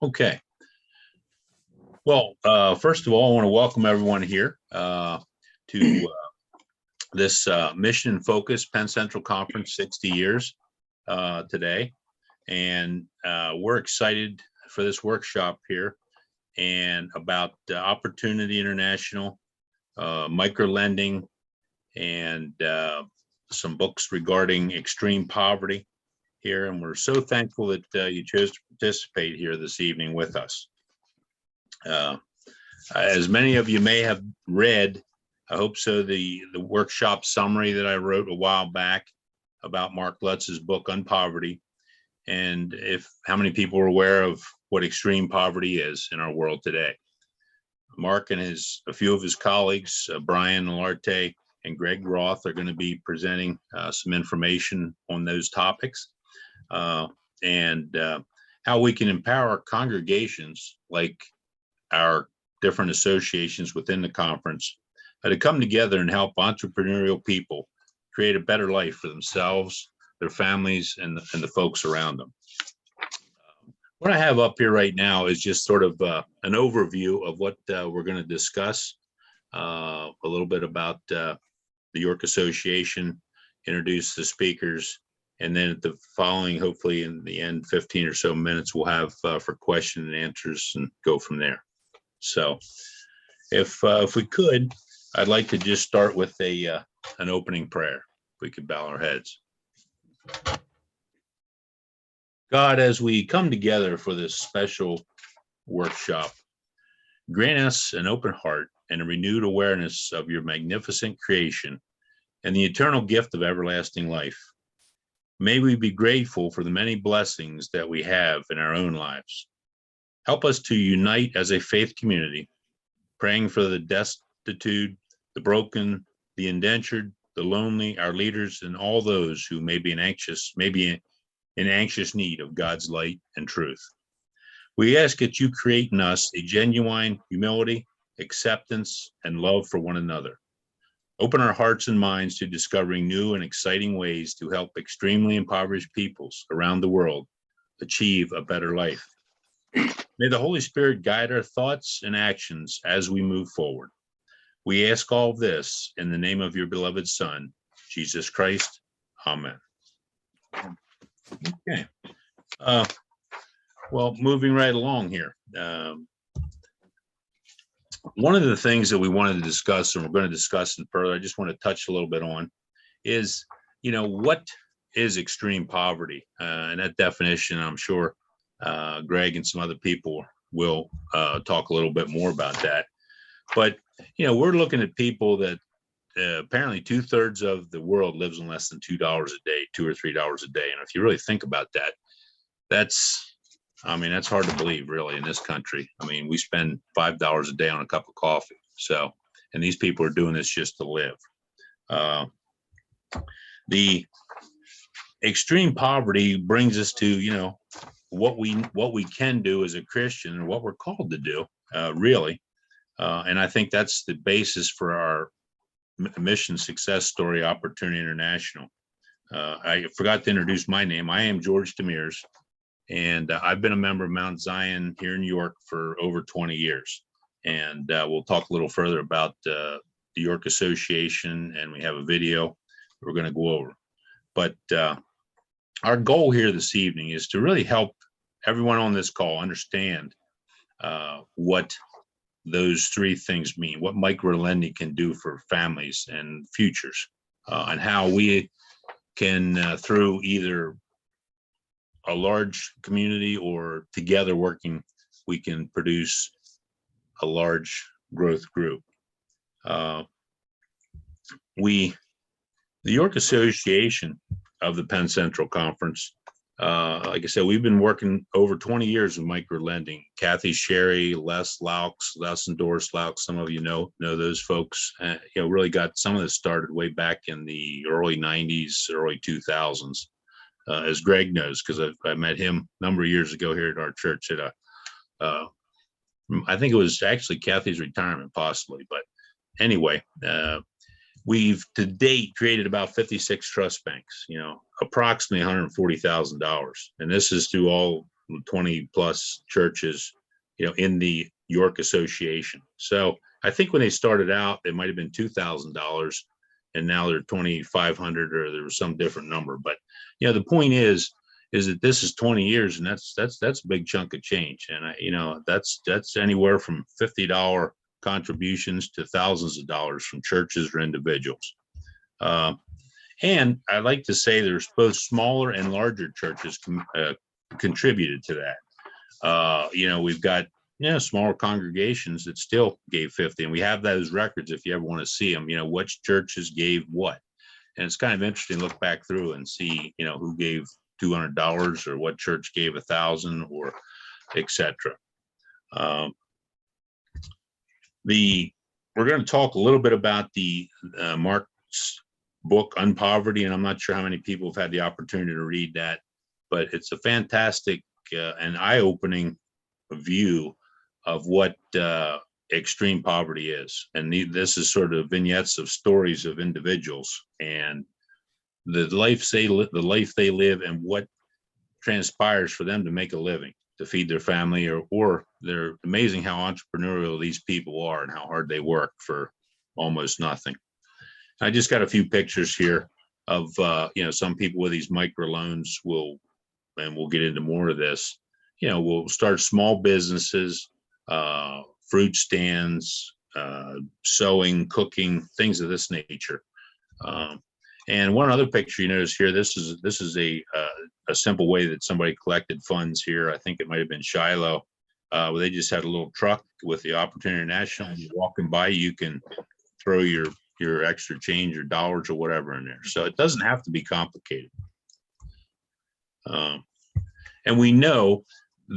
Okay. Well, first of all, I want to welcome everyone here to this Mission Focus Penn Central Conference 60 years today. And we're excited for this workshop here and about Opportunity International, micro lending, and some books regarding extreme poverty here. And we're so thankful that you chose to participate here this evening with us. As many of you may have read, I hope so, the workshop summary that I wrote a while back about Mark Lutz's book, UnPoverty, and how many people are aware of what extreme poverty is in our world today. Mark and a few of his colleagues, Brian Olarte and Greg Roth, are going to be presenting some information on those topics and how we can empower congregations like our different associations within the conference to come together and help entrepreneurial people create a better life for themselves, their families, and the folks around them. What I have up here right now is just sort of an overview of what we're going to discuss, a little bit about the York Association, introduce the speakers, and then at the following, hopefully in the end, 15 or so minutes, we'll have for question and answers and go from there. So if we could, I'd like to just start with an opening prayer. If we could bow our heads. God, as we come together for this special workshop, grant us an open heart and a renewed awareness of your magnificent creation and the eternal gift of everlasting life. May we be grateful for the many blessings that we have in our own lives. Help us to unite as a faith community, praying for the destitute, the broken, the indentured, the lonely, our leaders, and all those who may be in anxious need of God's light and truth. We ask that you create in us a genuine humility, acceptance, and love for one another. Open our hearts and minds to discovering new and exciting ways to help extremely impoverished peoples around the world achieve a better life. May the Holy Spirit guide our thoughts and actions as we move forward. We ask all this in the name of your beloved Son, Jesus Christ. Amen. Okay. Well, moving right along here. One of the things that we wanted to discuss, and we're going to discuss it further, I just want to touch a little bit on, is, what is extreme poverty? And that definition, I'm sure Greg and some other people will talk a little bit more about that. But, we're looking at people that apparently 2/3 of the world lives on less than $2 a day, $2 or $3 a day. And if you really think about that, that's hard to believe, really, in this country. We spend $5 a day on a cup of coffee. So, and these people are doing this just to live. The extreme poverty brings us to, what we can do as a Christian and what we're called to do, really. And I think that's the basis for our mission success story, Opportunity International. I forgot to introduce my name. I am George Demers, and I've been a member of Mount Zion here in York for over 20 years. And we'll talk a little further about the York Association, and we have a video we're going to go over. But our goal here this evening is to really help everyone on this call understand what those three things mean, what micro lending can do for families and futures, and how we can, through either a large community or together working, we can produce a large growth group. The York Association of the Penn Central Conference, like I said, we've been working over 20 years with micro lending. Kathy Sherry, Les Laux, Les and Doris Laux, some of you know those folks. Really got some of this started way back in the early 90s, early 2000s. As Greg knows, because I met him a number of years ago here at our church at I think it was actually Kathy's retirement, possibly. But anyway, we've to date created about 56 trust banks, approximately $140,000. And this is through all 20 plus churches, in the York Association. So I think when they started out, it might have been $2,000, and now they're 2,500, or there was some different number. But the point is that this is 20 years, and that's a big chunk of change. And that's anywhere from $50 contributions to thousands of dollars from churches or individuals. And I like to say there's both smaller and larger churches contributed to that. We've got smaller congregations that still gave 50, and we have those records if you ever want to see them. Which churches gave what, and it's kind of interesting to look back through and see who gave $200 or what church gave 1,000 or etc. We're going to talk a little bit about the Mark's book UnPoverty, and I'm not sure how many people have had the opportunity to read that, but it's a fantastic and eye-opening view of what extreme poverty is. And this is sort of vignettes of stories of individuals and the life they live and what transpires for them to make a living, to feed their family, or they're amazing how entrepreneurial these people are and how hard they work for almost nothing. I just got a few pictures here of some people with these microloans and we'll get into more of this. We'll start small businesses, fruit stands, sewing, cooking, things of this nature. And one other picture you notice here, this is a simple way that somebody collected funds here. I think it might have been Shiloh, where they just had a little truck with the Opportunity International. And you're walking by, you can throw your extra change or dollars or whatever in there. So it doesn't have to be complicated. And we know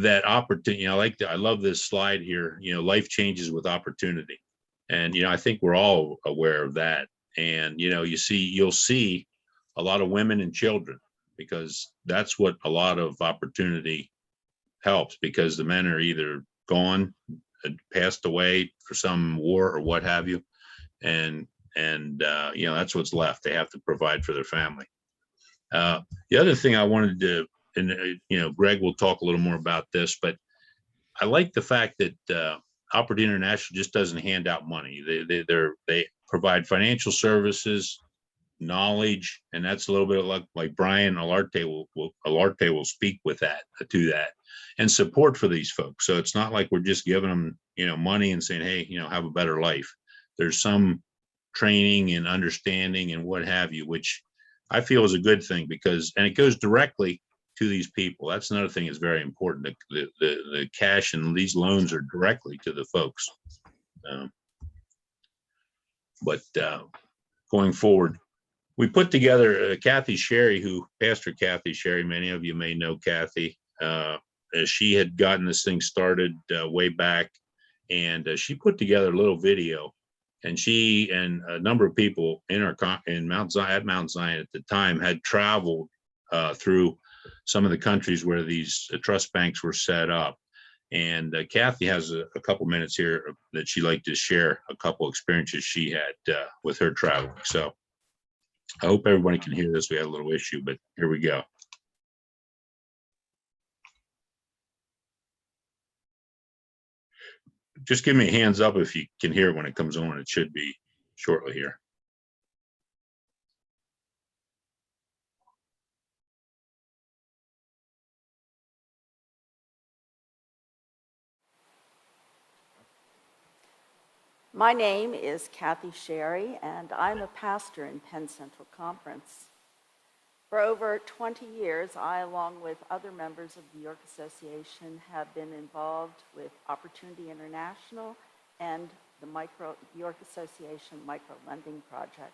that opportunity, I love this slide here, life changes with opportunity. And, I think we're all aware of that. And, you'll see a lot of women and children, because that's what a lot of opportunity helps, because the men are either gone, passed away for some war or what have you. And that's what's left. They have to provide for their family. The other thing I wanted to, and Greg will talk a little more about this, but I like the fact that Opportunity International just doesn't hand out money. They provide financial services, knowledge, and that's a little bit like Brian Alarte will speak with to that, and support for these folks. So it's not like we're just giving them money and saying, hey, have a better life. There's some training and understanding and what have you, which I feel is a good thing, and it goes directly to these people. That's another thing that's very important. The cash and these loans are directly to the folks. But going forward, we put together Kathy Sherry, Pastor Kathy Sherry, many of you may know Kathy. She had gotten this thing started way back, and she put together a little video. And she and a number of people in Mount Zion at the time had traveled through some of the countries where these trust banks were set up. And Kathy has a couple minutes here that she'd like to share a couple experiences she had with her traveling. So I hope everybody can hear this. We had a little issue, but here we go. Just give me a hands up if you can hear it when it comes on. It should be shortly here. My name is Kathy Sherry, and I'm a pastor in Penn Central Conference. For over 20 years, I, along with other members of the York Association, have been involved with Opportunity International and the York Association Micro Lending Project.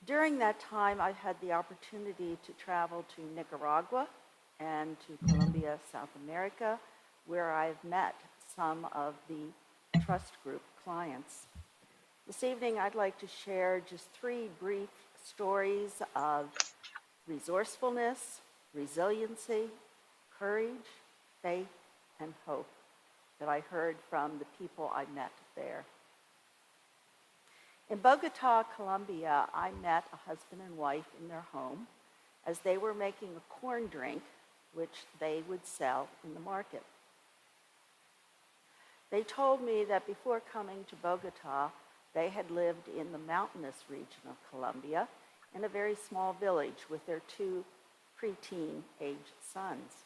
During that time, I've had the opportunity to travel to Nicaragua and to Colombia, South America, where I've met some of the trust group clients. This evening, I'd like to share just 3 brief stories of resourcefulness, resiliency, courage, faith, and hope that I heard from the people I met there. In Bogota, Colombia, I met a husband and wife in their home as they were making a corn drink which they would sell in the market. They told me that before coming to Bogota, they had lived in the mountainous region of Colombia in a very small village with their 2 preteen age sons.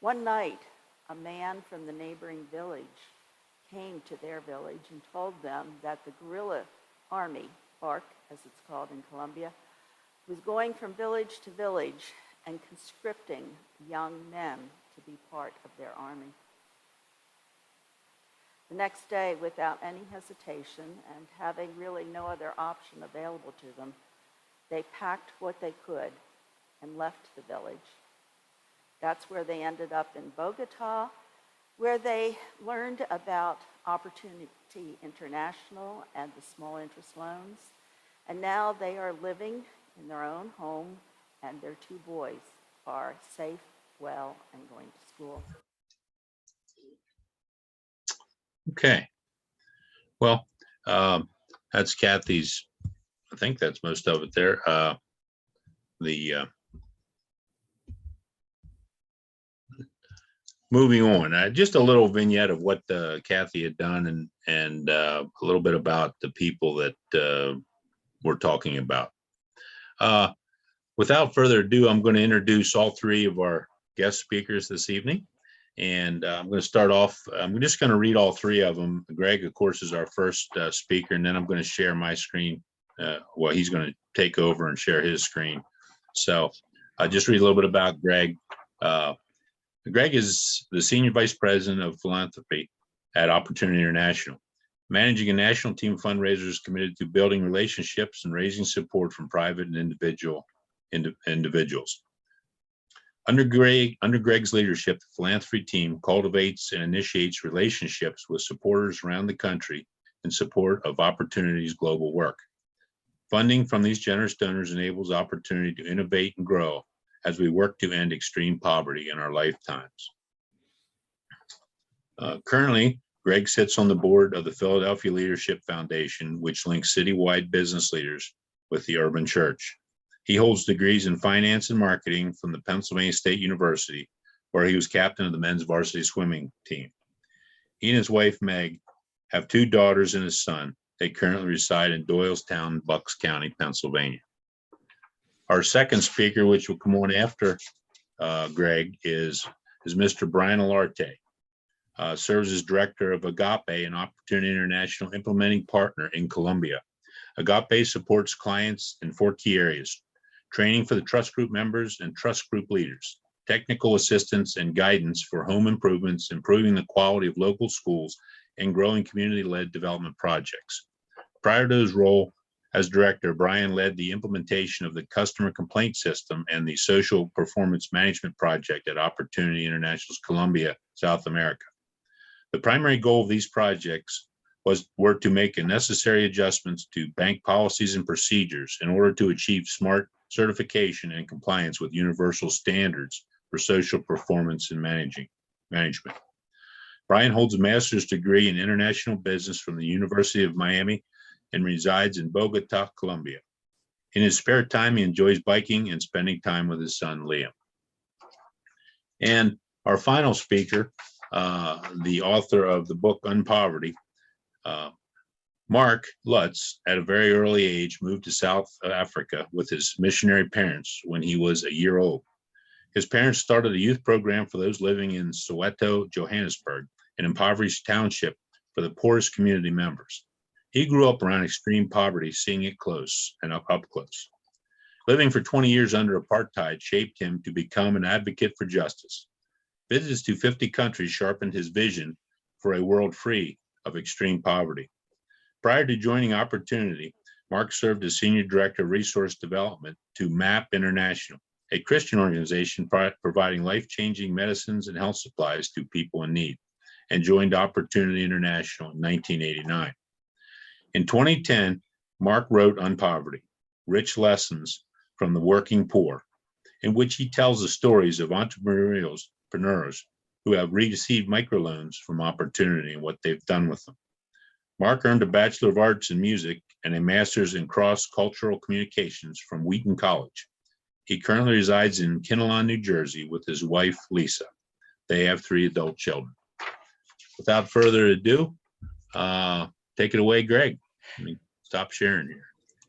One night, a man from the neighboring village came to their village and told them that the guerrilla army, FARC as it's called in Colombia, was going from village to village and conscripting young men to be part of their army. The next day, without any hesitation and having really no other option available to them, they packed what they could and left the village. That's where they ended up in Bogota, where they learned about Opportunity International and the small interest loans. And now they are living in their own home, and their 2 boys are safe, well, and going to school. Okay. Well, that's Kathy's. I think that's most of it there. Moving on, just a little vignette of what Kathy had done, and a little bit about the people that we're talking about. Without further ado, I'm going to introduce all 3 of our guest speakers this evening. And I'm going to start off, I'm just going to read all 3 of them. Greg, of course, is our first speaker, and then I'm going to share my screen. Well, he's going to take over and share his screen. So I'll just read a little bit about Greg. Greg is the Senior Vice President of Philanthropy at Opportunity International, managing a national team of fundraisers committed to building relationships and raising support from private and individuals. Under Greg's leadership, the philanthropy team cultivates and initiates relationships with supporters around the country in support of Opportunity's global work. Funding from these generous donors enables Opportunity to innovate and grow as we work to end extreme poverty in our lifetimes. Currently, Greg sits on the board of the Philadelphia Leadership Foundation, which links citywide business leaders with the urban church. He holds degrees in finance and marketing from the Pennsylvania State University, where he was captain of the men's varsity swimming team. He and his wife, Meg, have 2 daughters and a son. They currently reside in Doylestown, Bucks County, Pennsylvania. Our second speaker, which will come on after Greg, is Mr. Brian Olarte. Serves as director of Agape and Opportunity International implementing partner in Colombia. Agape supports clients in 4 key areas: training for the trust group members and trust group leaders, technical assistance and guidance for home improvements, improving the quality of local schools, and growing community-led development projects. Prior to his role as director, Brian led the implementation of the customer complaint system and the social performance management project at Opportunity International's Colombia, South America. The primary goal of these projects were to make necessary adjustments to bank policies and procedures in order to achieve smart certification and compliance with universal standards for social performance and management. Brian holds a master's degree in international business from the University of Miami and resides in Bogota, Colombia. In his spare time, he enjoys biking and spending time with his son, Liam. And our final speaker, the author of the book UnPoverty, Mark Lutz, at a very early age, moved to South Africa with his missionary parents when he was a year old. His parents started a youth program for those living in Soweto, Johannesburg, an impoverished township for the poorest community members. He grew up around extreme poverty, seeing it close and up close. Living for 20 years under apartheid shaped him to become an advocate for justice. Visits to 50 countries sharpened his vision for a world free of extreme poverty. Prior to joining Opportunity, Mark served as Senior Director of Resource Development to MAP International, a Christian organization providing life-changing medicines and health supplies to people in need, and joined Opportunity International in 1989. In 2010, Mark wrote UnPoverty, Rich Lessons from the Working Poor, in which he tells the stories of entrepreneurs who have received microloans from Opportunity and what they've done with them. Mark earned a Bachelor of Arts in Music and a Master's in Cross-Cultural Communications from Wheaton College. He currently resides in Kinnelon, New Jersey with his wife, Lisa. They have 3 adult children. Without further ado, take it away, Greg. Let me stop sharing here.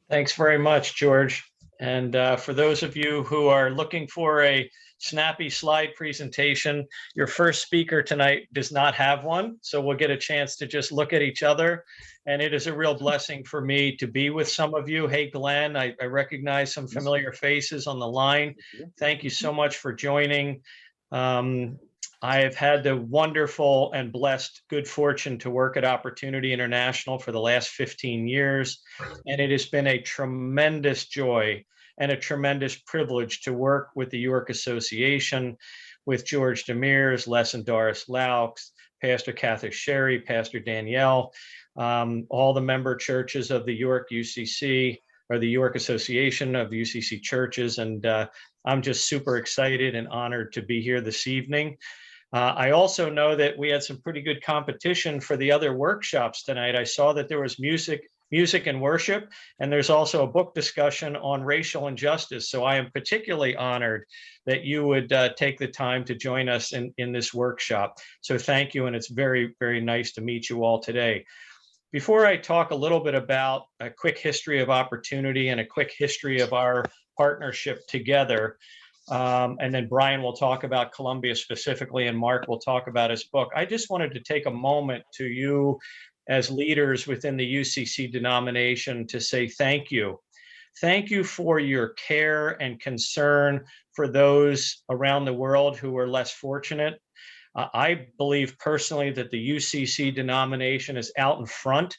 Thanks very much, George. And for those of you who are looking for a snappy slide presentation, your first speaker tonight does not have one. So we'll get a chance to just look at each other. And it is a real blessing for me to be with some of you. Hey, Glenn, I recognize some familiar faces on the line. Thank you so much for joining. I have had the wonderful and blessed good fortune to work at Opportunity International for the last 15 years. And it has been a tremendous joy and a tremendous privilege to work with the York Association, with George Demers, Les and Doris Laux, Pastor Kathy Sherry, Pastor Danielle, all the member churches of the York UCC, or the York Association of UCC churches. And I'm just super excited and honored to be here this evening. I also know that we had some pretty good competition for the other workshops tonight. I saw that there was music and worship, and there's also a book discussion on racial injustice. So I am particularly honored that you would take the time to join us in this workshop. So thank you, and it's very, very nice to meet you all today. Before I talk a little bit about a quick history of Opportunity and a quick history of our partnership together, and then Brian will talk about Columbia specifically, and Mark will talk about his book. I just wanted to take a moment to you as leaders within the UCC denomination to say thank you. Thank you for your care and concern for those around the world who are less fortunate. I believe personally that the UCC denomination is out in front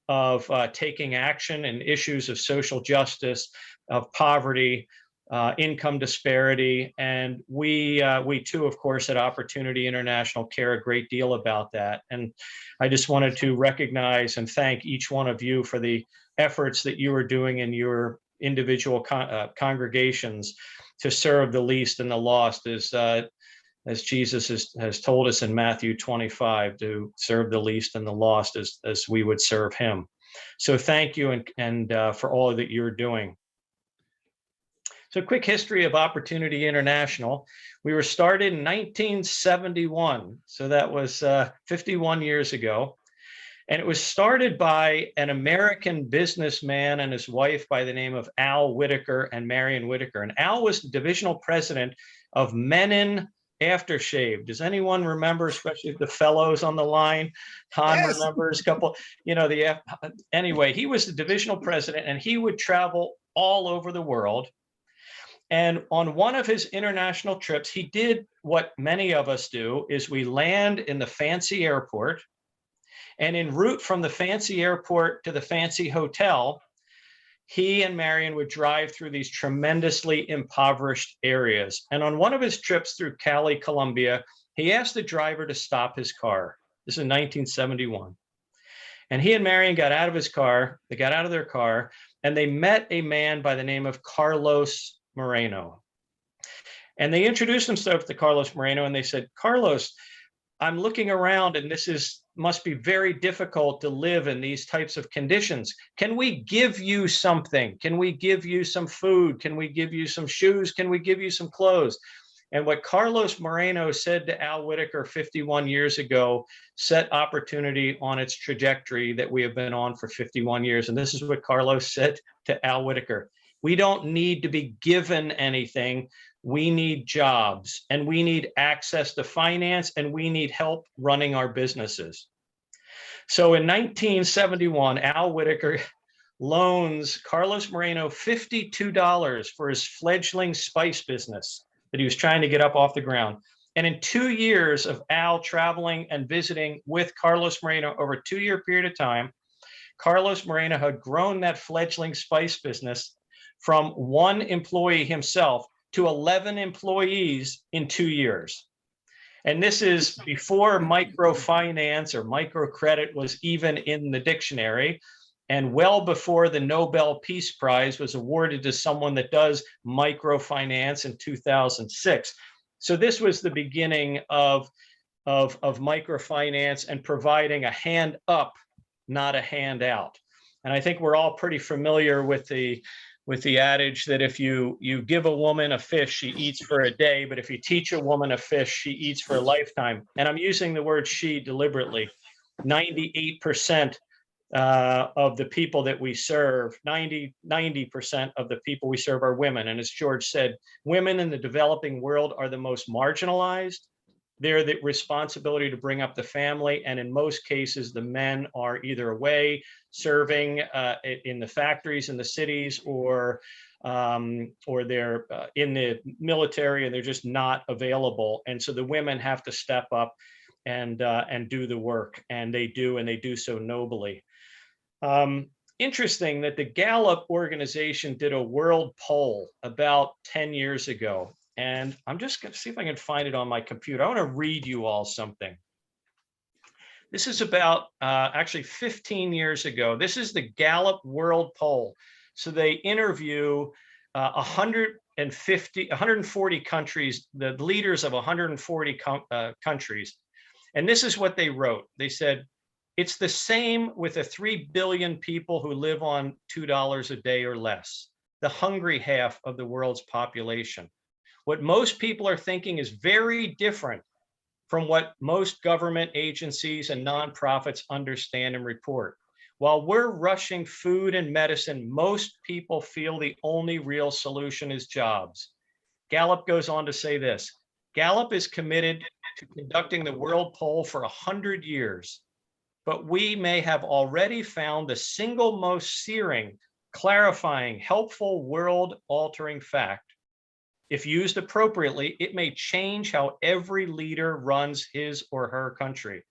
of taking action in issues of social justice, of poverty, income disparity, and we too, of course, at Opportunity International care a great deal about that. And I just wanted to recognize and thank each one of you for the efforts that you are doing in your individual congregations to serve the least and the lost, as Jesus has told us in Matthew 25, to serve the least and the lost as we would serve him. So thank you, and for all that you're doing. So a quick history of Opportunity International. We were started in 1971. So that was 51 years ago. And it was started by an American businessman and his wife by the name of Al Whitaker and Marion Whitaker. And Al was the divisional president of Menin Aftershave. Does anyone remember, especially the fellows on the line? Tom remembers a couple, anyway, he was the divisional president, and he would travel all over the world. And on one of his international trips, he did what many of us do, is we land in the fancy airport, and en route from the fancy airport to the fancy hotel, he and Marion would drive through these tremendously impoverished areas. And on one of his trips through Cali, Colombia, he asked the driver to stop his car. This is in 1971. And he and Marion got out of his car, they got out of their car, and they met a man by the name of Carlos Moreno. And they introduced themselves to Carlos Moreno, and they said, Carlos, I'm looking around, and must be very difficult to live in these types of conditions. Can we give you something? Can we give you some food? Can we give you some shoes? Can we give you some clothes? And what Carlos Moreno said to Al Whitaker 51 years ago set Opportunity on its trajectory that we have been on for 51 years. And this is what Carlos said to Al Whitaker. We don't need to be given anything. We need jobs, and we need access to finance, and we need help running our businesses. So in 1971, Al Whitaker loans Carlos Moreno $52 for his fledgling spice business that he was trying to get up off the ground. And in 2 years of Al traveling and visiting with Carlos Moreno over a 2-year period of time, Carlos Moreno had grown that fledgling spice business from 1 employee himself to 11 employees in 2 years. And this is before microfinance or microcredit was even in the dictionary, and well before the Nobel Peace Prize was awarded to someone that does microfinance in 2006. So this was the beginning of microfinance and providing a hand up, not a handout. And I think we're all pretty familiar with the with the adage that if you give a woman a fish, she eats for a day, but if you teach a woman a fish, she eats for a lifetime. And I'm using the word she deliberately. 98% of the people that we serve, 90% of the people we serve are women. And as George said, women in the developing world are the most marginalized. They're the responsibility to bring up the family. And in most cases, the men are either away serving in the factories in the cities, or they're in the military and they're just not available. And so the women have to step up and do the work, and they do so nobly. Interesting that the Gallup organization did a world poll about 10 years ago. And I'm just going to see if I can find it on my computer. I want to read you all something. This is about actually 15 years ago. This is the Gallup World Poll. So they interview 140 countries, the leaders of 140 countries. And this is what they wrote. They said, it's the same with the 3 billion people who live on $2 a day or less, the hungry half of the world's population. What most people are thinking is very different from what most government agencies and nonprofits understand and report. While we're rushing food and medicine, most people feel the only real solution is jobs. Gallup goes on to say this: Gallup is committed to conducting the world poll for 100 years, but we may have already found the single most searing, clarifying, helpful, world-altering fact. If used appropriately, it may change how every leader runs his or her country.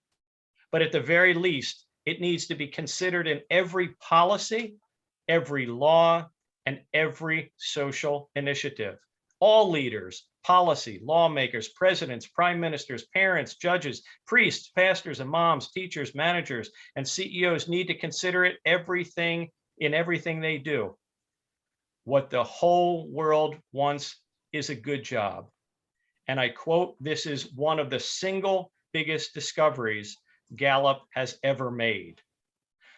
But at the very least, it needs to be considered in every policy, every law, and every social initiative. All leaders, policy, lawmakers, presidents, prime ministers, parents, judges, priests, pastors, imams, teachers, managers, and CEOs need to consider it in everything they do. What the whole world wants is a good job. And I quote, this is one of the single biggest discoveries Gallup has ever made.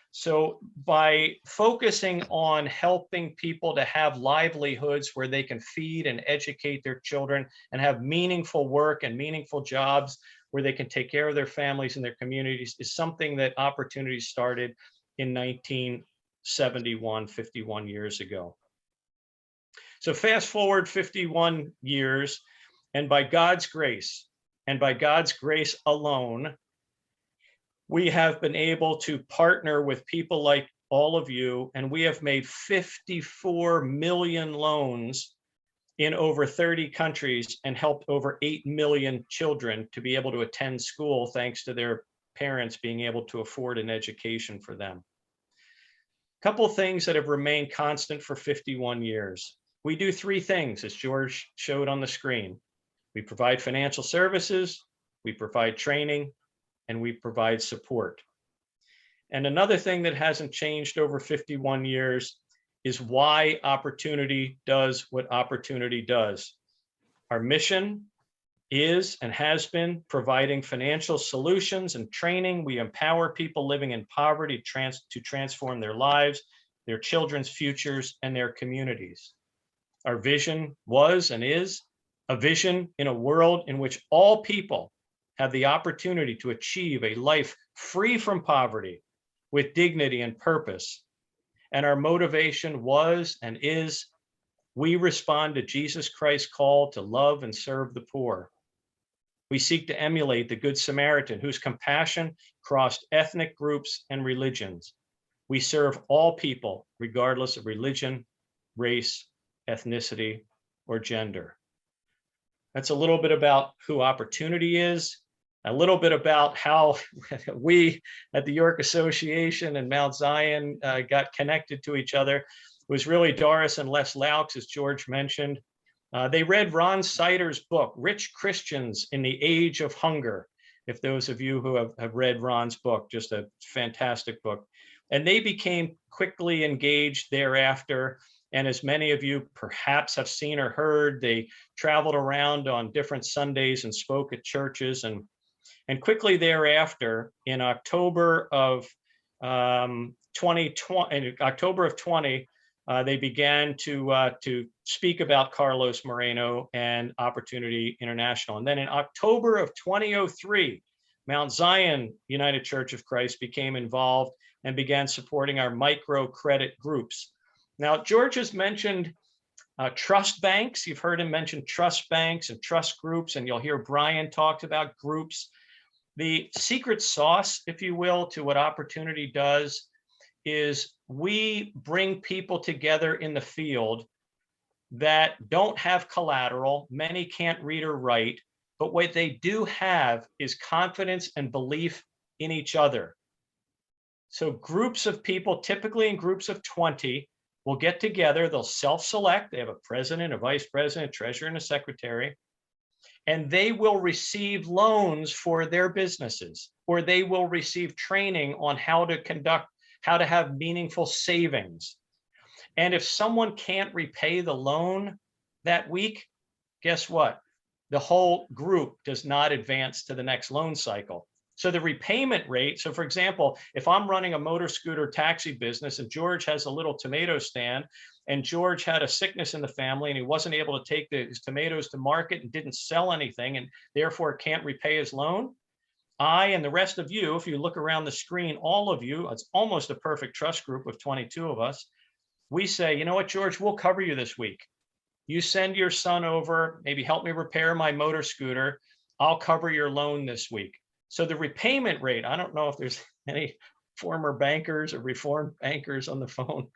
So by focusing on helping people to have livelihoods where they can feed and educate their children and have meaningful work and meaningful jobs where they can take care of their families and their communities, is something that Opportunity started in 1971, 51 years ago. So fast forward 51 years, and by God's grace, and by God's grace alone, we have been able to partner with people like all of you, and we have made 54 million loans in over 30 countries and helped over 8 million children to be able to attend school thanks to their parents being able to afford an education for them. A couple of things that have remained constant for 51 years. We do 3 things, as George showed on the screen. We provide financial services, we provide training, and we provide support. And another thing that hasn't changed over 51 years is why Opportunity does what Opportunity does. Our mission is and has been providing financial solutions and training. We empower people living in poverty to transform their lives, their children's futures, and their communities. Our vision was and is a vision in a world in which all people have the opportunity to achieve a life free from poverty with dignity and purpose. And our motivation was and is, we respond to Jesus Christ's call to love and serve the poor. We seek to emulate the Good Samaritan, whose compassion crossed ethnic groups and religions. We serve all people, regardless of religion, race, ethnicity, or gender. That's a little bit about who Opportunity is, a little bit about how we at the York Association and Mount Zion got connected to each other. It was really Doris and Les Laux, as George mentioned. They read Ron Sider's book, Rich Christians in the Age of Hunger. If those of you who have read Ron's book, just a fantastic book. And they became quickly engaged thereafter. And as many of you perhaps have seen or heard, they traveled around on different Sundays and spoke at churches. And quickly thereafter, in October of 2020, they began to speak about Carlos Moreno and Opportunity International. And then in October of 2003, Mount Zion United Church of Christ became involved and began supporting our microcredit groups. Now, George has mentioned trust banks. You've heard him mention trust banks and trust groups, and you'll hear Brian talk about groups. The secret sauce, if you will, to what Opportunity does is we bring people together in the field that don't have collateral. Many can't read or write, but what they do have is confidence and belief in each other. So groups of people, typically in groups of 20, will get together. They'll self-select. They have a president, a vice president, treasurer, and a secretary. And they will receive loans for their businesses, or they will receive training on how to have meaningful savings. And if someone can't repay the loan that week, guess what? The whole group does not advance to the next loan cycle. So the repayment rate, so for example, if I'm running a motor scooter taxi business and George has a little tomato stand and George had a sickness in the family and he wasn't able to take his tomatoes to market and didn't sell anything and therefore can't repay his loan, I and the rest of you, if you look around the screen, all of you, it's almost a perfect trust group of 22 of us, we say, you know what, George, we'll cover you this week. You send your son over, maybe help me repair my motor scooter. I'll cover your loan this week. So the repayment rate, I don't know if there's any former bankers or reformed bankers on the phone,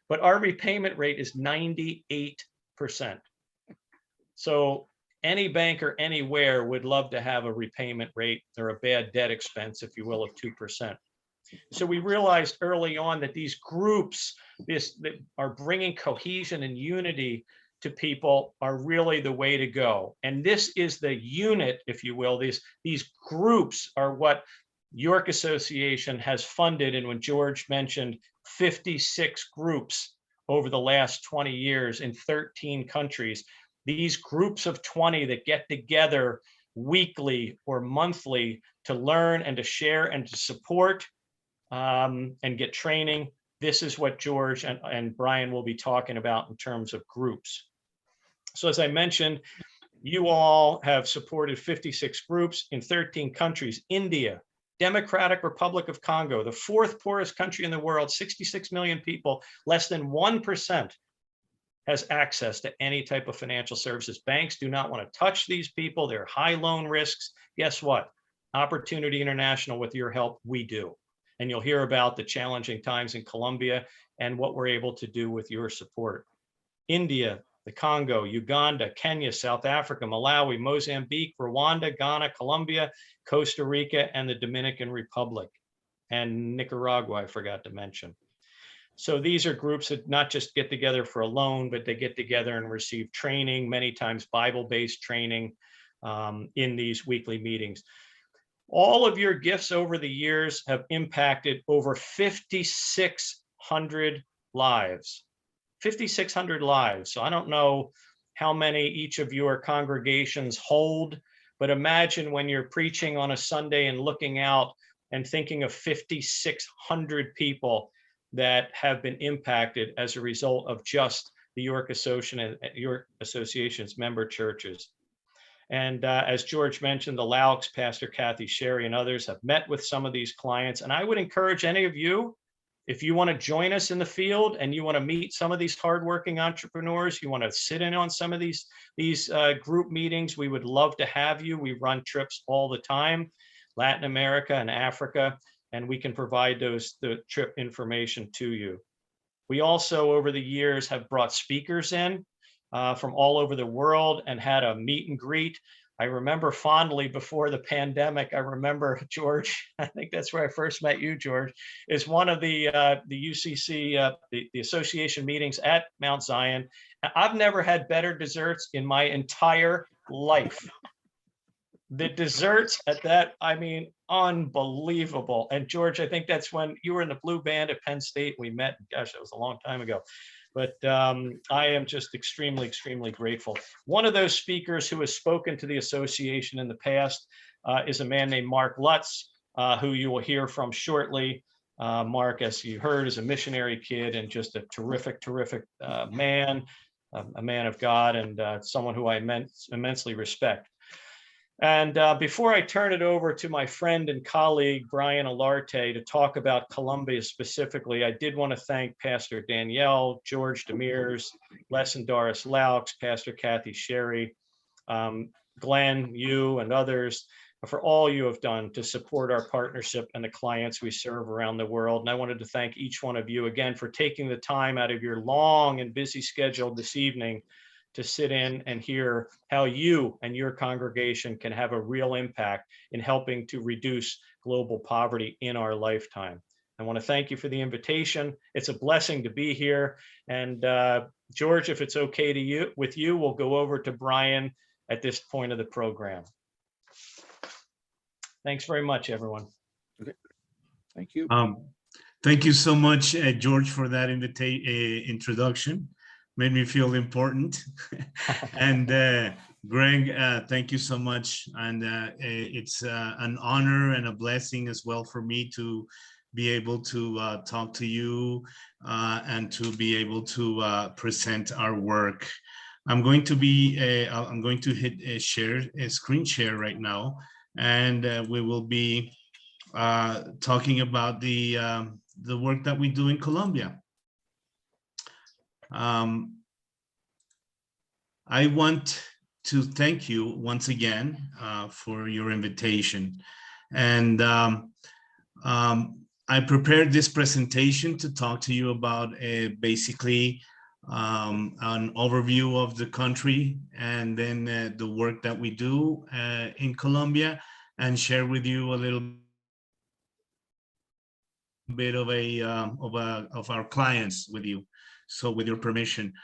but our repayment rate is 98%. So any banker anywhere would love to have a repayment rate or a bad debt expense, if you will, of 2%. So we realized early on that these groups that are bringing cohesion and unity to people are really the way to go. And this is the unit, if you will. These groups are what York Association has funded. And when George mentioned 56 groups over the last 20 years in 13 countries, these groups of 20 that get together weekly or monthly to learn and to share and to support and get training. This is what George and Brian will be talking about in terms of groups. So as I mentioned, you all have supported 56 groups in 13 countries. India, Democratic Republic of Congo, the fourth poorest country in the world, 66 million people, less than 1% has access to any type of financial services. Banks do not want to touch these people. They're high loan risks. Guess what? Opportunity International, with your help, we do. And you'll hear about the challenging times in Colombia and what we're able to do with your support. India, the Congo, Uganda, Kenya, South Africa, Malawi, Mozambique, Rwanda, Ghana, Colombia, Costa Rica, and the Dominican Republic, and Nicaragua, I forgot to mention. So these are groups that not just get together for a loan, but they get together and receive training, many times Bible-based training in these weekly meetings. All of your gifts over the years have impacted over 5,600 lives. 5,600 lives. So I don't know how many each of your congregations hold, but imagine when you're preaching on a Sunday and looking out and thinking of 5,600 people that have been impacted as a result of just the York Association's member churches. And as George mentioned, the Laux, Pastor Kathy Sherry, and others have met with some of these clients. And I would encourage any of you, if you want to join us in the field and you want to meet some of these hardworking entrepreneurs, you want to sit in on some of these group meetings, we would love to have you. We run trips all the time, Latin America and Africa, and we can provide the trip information to you. We also, over the years, have brought speakers in from all over the world and had a meet and greet. I remember fondly before the pandemic, I remember George, I think that's where I first met you, George, is one of the UCC, the association meetings at Mount Zion. I've never had better desserts in my entire life. The desserts at that, I mean, unbelievable. And George, I think that's when you were in the blue band at Penn State. We met, gosh, that was a long time ago. But I am just extremely, extremely grateful. One of those speakers who has spoken to the association in the past is a man named Mark Lutz, who you will hear from shortly. Mark, as you heard, is a missionary kid and just a terrific man, a man of God, and someone who I immensely respect. And before I turn it over to my friend and colleague, Brian Alarte, to talk about Colombia specifically, I did want to thank Pastor Danielle, George Demers, Les and Doris Laux, Pastor Kathy Sherry, Glenn, you, and others, for all you have done to support our partnership and the clients we serve around the world. And I wanted to thank each one of you again for taking the time out of your long and busy schedule this evening to sit in and hear how you and your congregation can have a real impact in helping to reduce global poverty in our lifetime. I want to thank you for the invitation. It's a blessing to be here. And George, if it's okay with you, we'll go over to Brian at this point of the program. Thanks very much, everyone. Okay, thank you. Thank you so much, George, for that introduction. Made me feel important. And Greg, thank you so much. And it's an honor and a blessing as well for me to be able to talk to you and to be able to present our work. I'm going to hit a screen share right now, and we will be talking about the work that we do in Colombia. I want to thank you once again for your invitation. And I prepared this presentation to talk to you about basically an overview of the country, and then the work that we do in Colombia, and share with you a little bit of our clients with you. So with your permission,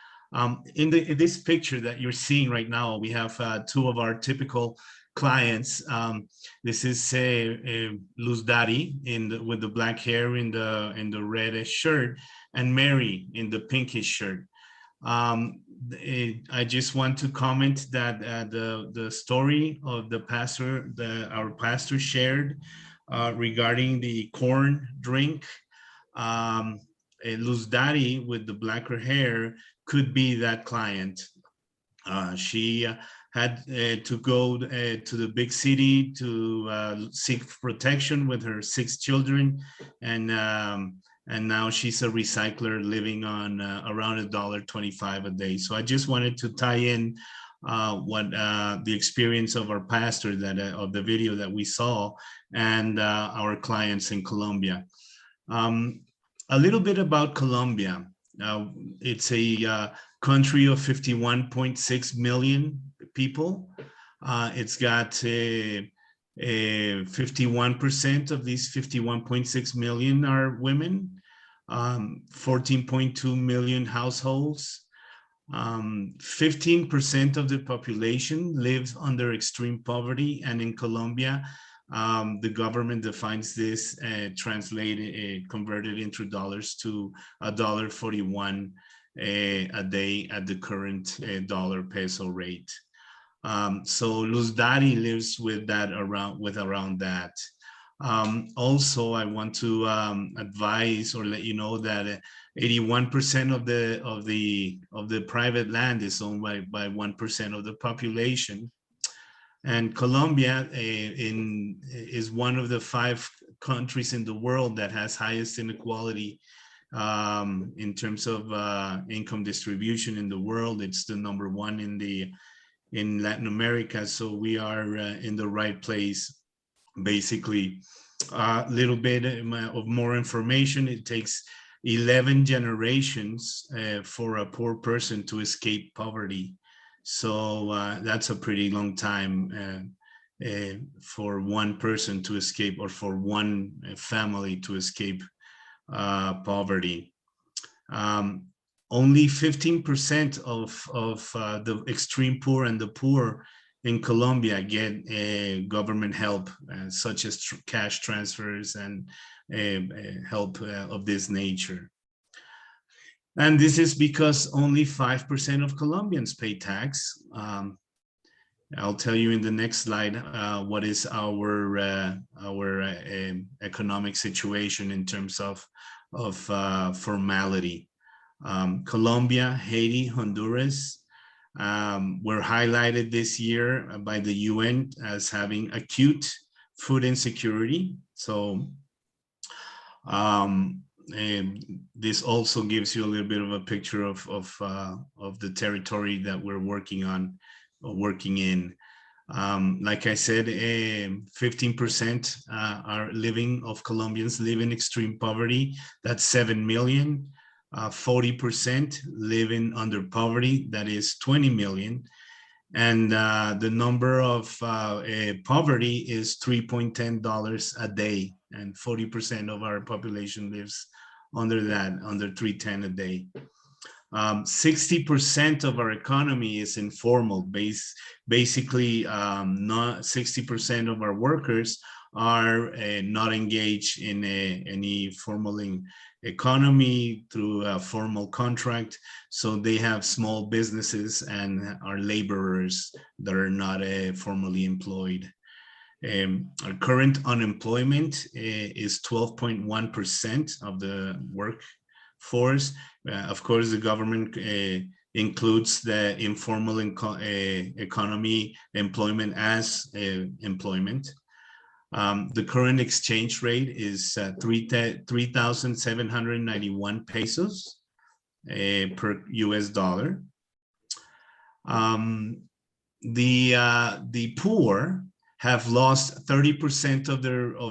in this picture that you're seeing right now, we have two of our typical clients. This is Luz Daddy with the black hair in the reddish shirt, and Mary in the pinkish shirt. I just want to comment that the story of the pastor, our pastor shared regarding the corn drink. Luz Daddy with the blacker hair could be that client. She had to go to the big city to seek protection with her 6 children, and now she's a recycler living on around $1.25 a day. So I just wanted to tie in what the experience of our pastor of the video that we saw, and our clients in Colombia. A little bit about Colombia. It's a country of 51.6 million people. It's got 51% of these 51.6 million are women, 14.2 million households. 15% of the population lives under extreme poverty, and in Colombia, the government defines this, converted into dollars, to $1.41 a day at the current dollar peso rate. So Luz Daddy lives with that around that. Also, I want to advise or let you know that 81% of the private land is owned by 1% of the population. And Colombia is one of the 5 countries in the world that has highest inequality in terms of income distribution in the world. It's the #1 in Latin America. So we are in the right place. Basically, a little bit of more information. It takes 11 generations for a poor person to escape poverty. So that's a pretty long time for one person to escape, or for one family to escape poverty. Only 15% of the extreme poor and the poor in Colombia get government help, such as cash transfers and help of this nature. And this is because only 5% of Colombians pay tax. I'll tell you in the next slide what is our economic situation in terms of formality. Colombia, Haiti, Honduras were highlighted this year by the UN as having acute food insecurity. So this also gives you a little bit of a picture of the territory that we're working in. Like I said, 15% of Colombians live in extreme poverty. That's 7 million. 40% live in under poverty. That is 20 million. And the number of poverty is $3.10 a day, and 40% of our population lives under that, under $3.10 a day. 60% of our economy is informal. Basically, not 60% of our workers are not engaged in any formal economy through a formal contract. So they have small businesses and are laborers that are not formally employed. Our current unemployment is 12.1% of the workforce. Of course, the government includes the informal economy employment as employment. The current exchange rate is 3,791 pesos per US dollar. The poor have lost 30% of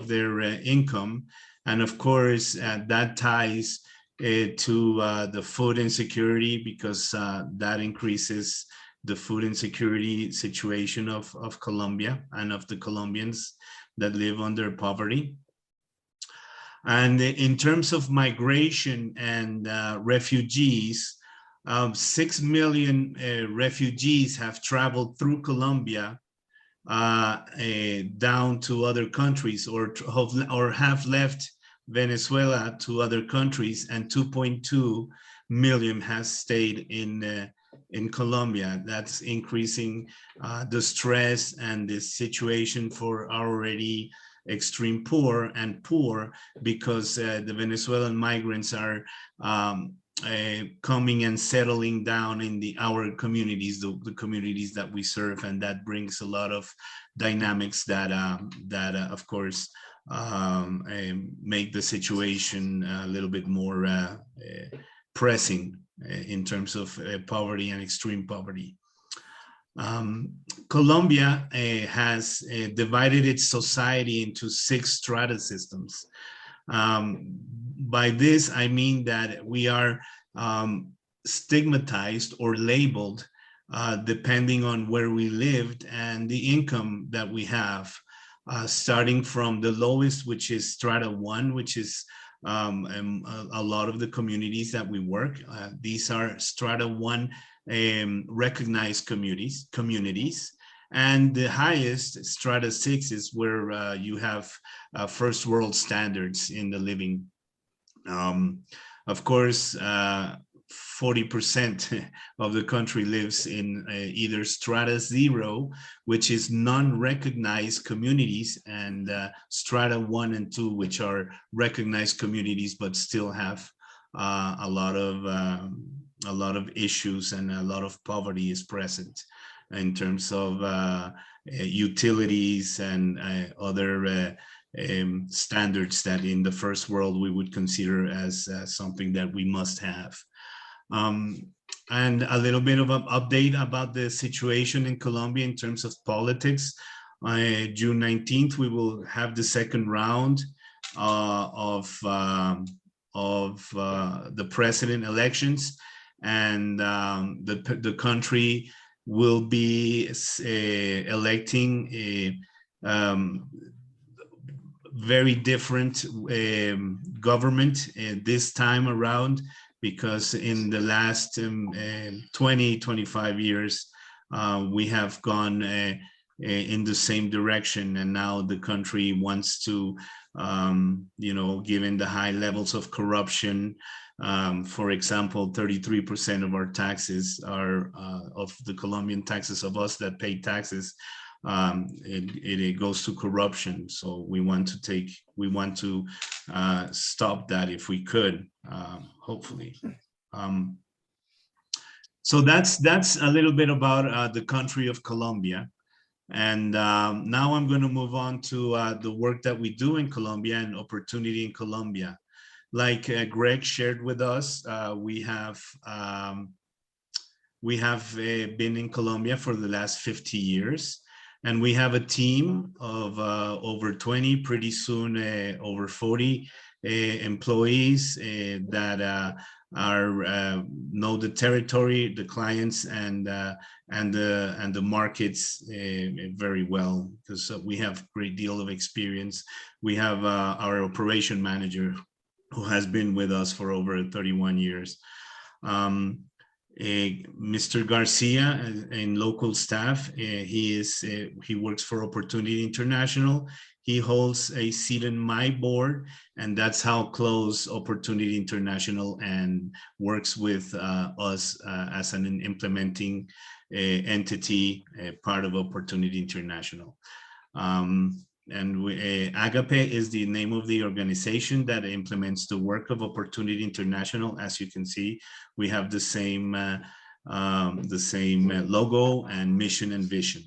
their income, and of course that ties to the food insecurity, because that increases the food insecurity situation of Colombia and of the Colombians that live under poverty. And in terms of migration and refugees, 6 million refugees have traveled through Colombia down to other countries, or have left Venezuela to other countries, and 2.2 million has stayed in Colombia. That's increasing the stress and the situation for already extreme poor, because the Venezuelan migrants are coming and settling down in our communities, the communities that we serve, and that brings a lot of dynamics that of course make the situation a little bit more pressing in terms of poverty and extreme poverty. Colombia has divided its society into 6 strata systems. By this, I mean that we are stigmatized or labeled depending on where we lived and the income that we have, starting from the lowest, which is strata 1, which is a lot of the communities that we work. These are strata 1 recognized communities. And the highest, strata 6, is where you have first world standards in the living. Of course, 40% of the country lives in either strata 0, which is non-recognized communities, and strata 1 and 2, which are recognized communities but still have a lot of issues, and a lot of poverty is present in terms of utilities and other standards that in the first world we would consider as something that we must have. And a little bit of an update about the situation in Colombia in terms of politics. June 19th, we will have the second round of the president elections, and the country will be electing a very different government this time around, because in the last 20-25 years we have gone in the same direction. And now the country wants to, given the high levels of corruption, for example, 33% of our taxes are of the Colombian taxes, of us that pay taxes, it goes to corruption. So we want to stop that if we could, hopefully. So that's a little bit about the country of Colombia. And now I'm going to move on to the work that we do in Colombia and opportunity in Colombia. Like Greg shared with us, we have been in Colombia for the last 50 years. And we have a team of over 20, pretty soon over 40 employees that know the territory, the clients, and the markets very well, because we have a great deal of experience. We have our operation manager who has been with us for over 31 years. Mr. Garcia in local staff, he works for Opportunity International. He holds a seat in my board, and that's how close Opportunity International and works with us as an implementing entity, part of Opportunity International. And Agape is the name of the organization that implements the work of Opportunity International. As you can see, we have the same logo and mission and vision.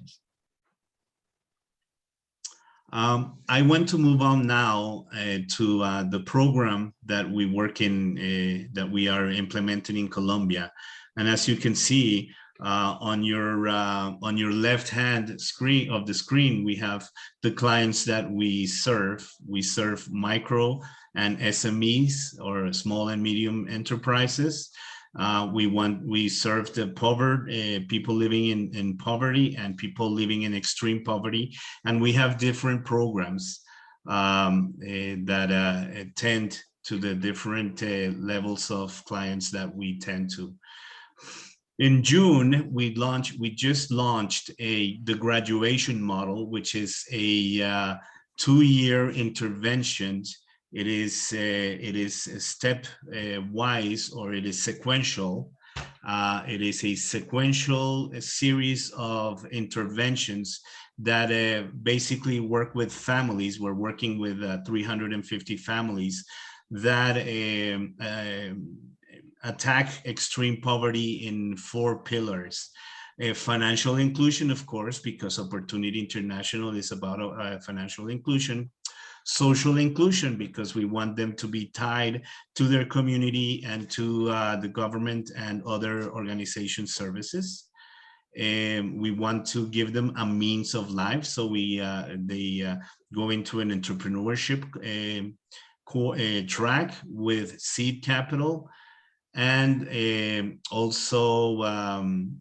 I want to move on now to the program that we work in, that we are implementing in Colombia. And as you can see, on your left-hand screen of the screen, we have the clients that we serve. We serve micro and SMEs, or small and medium enterprises. We serve the poverty, people living in poverty and people living in extreme poverty. And we have different programs that tend to the different levels of clients that we tend to. In June, we just launched the graduation model, which is a 2-year intervention. It is step wise, or it is sequential. It is a sequential series of interventions that basically work with families. We're working with 350 families that attack extreme poverty in 4 pillars. Financial inclusion, of course, because Opportunity International is about financial inclusion. Social inclusion, because we want them to be tied to their community and to the government and other organization services. We want to give them a means of life, so they go into an entrepreneurship track with seed capital, and also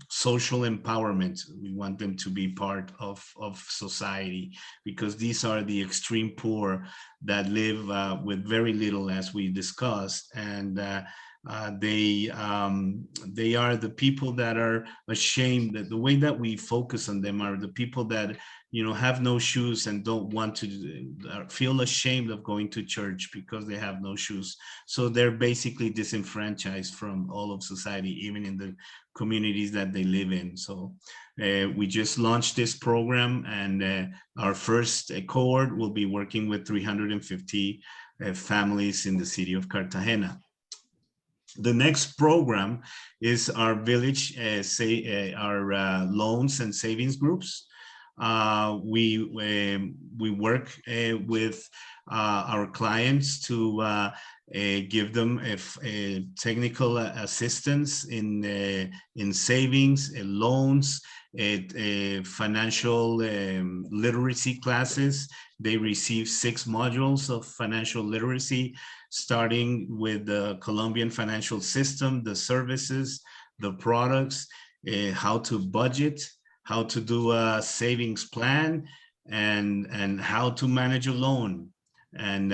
social empowerment. We want them to be part of society, because these are the extreme poor that live with very little, as we discussed, and they are the people that are ashamed. That the way that we focus on them are the people that have no shoes and don't want to feel ashamed of going to church because they have no shoes. So they're basically disenfranchised from all of society, even in the communities that they live in. So we just launched this program, and our first cohort will be working with 350 families in the city of Cartagena. The next program is our village, our loans and savings groups. We work with our clients to give them technical assistance in savings, loans, financial literacy classes. They receive 6 modules of financial literacy, starting with the Colombian financial system, the services, the products, how to budget, how to do a savings plan, and how to manage a loan. And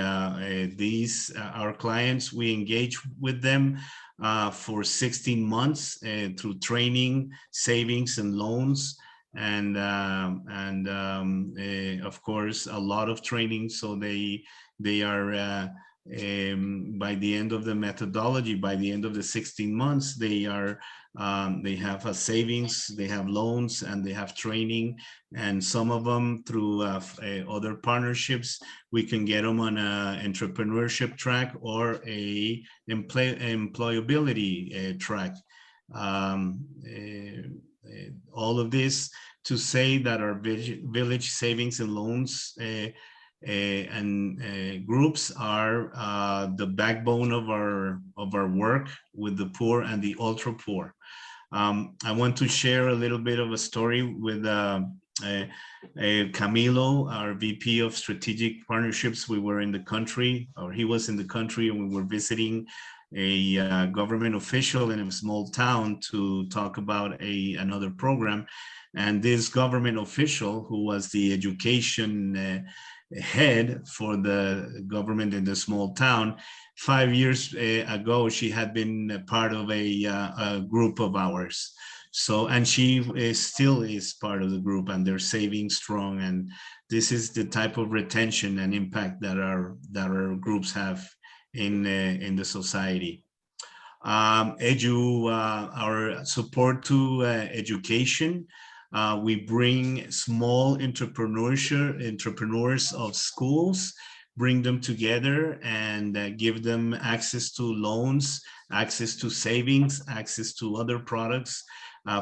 these our clients, we engage with them for 16 months through training, savings, and loans. of course a lot of training. So they are by the end of the methodology, by the end of the 16 months, they have a savings, they have loans, and they have training. And some of them through other partnerships, we can get them on a entrepreneurship track or a employability track. All of this to say that our village savings and loans groups are the backbone of our work with the poor and the ultra poor. I want to share a little bit of a story with Camilo, our VP of Strategic Partnerships. We were in the country, or he was in the country, and we were visiting a government official in a small town to talk about another program. And this government official, who was the education head for the government in the small town, 5 years ago, she had been part of a group of ours. So, and she still is part of the group, and they're saving strong. And this is the type of retention and impact that our groups have in the society. Our support to education. We bring small entrepreneurs of schools, bring them together and give them access to loans, access to savings, access to other products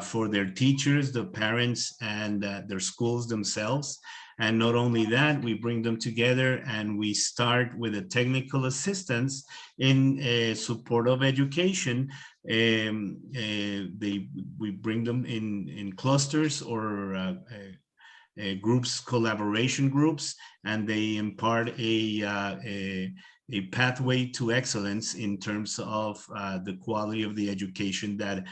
for their teachers, the parents, and their schools themselves. And not only that, we bring them together and we start with a technical assistance in support of education. We bring them in clusters or groups, collaboration groups, and they impart a pathway to excellence in terms of the quality of the education that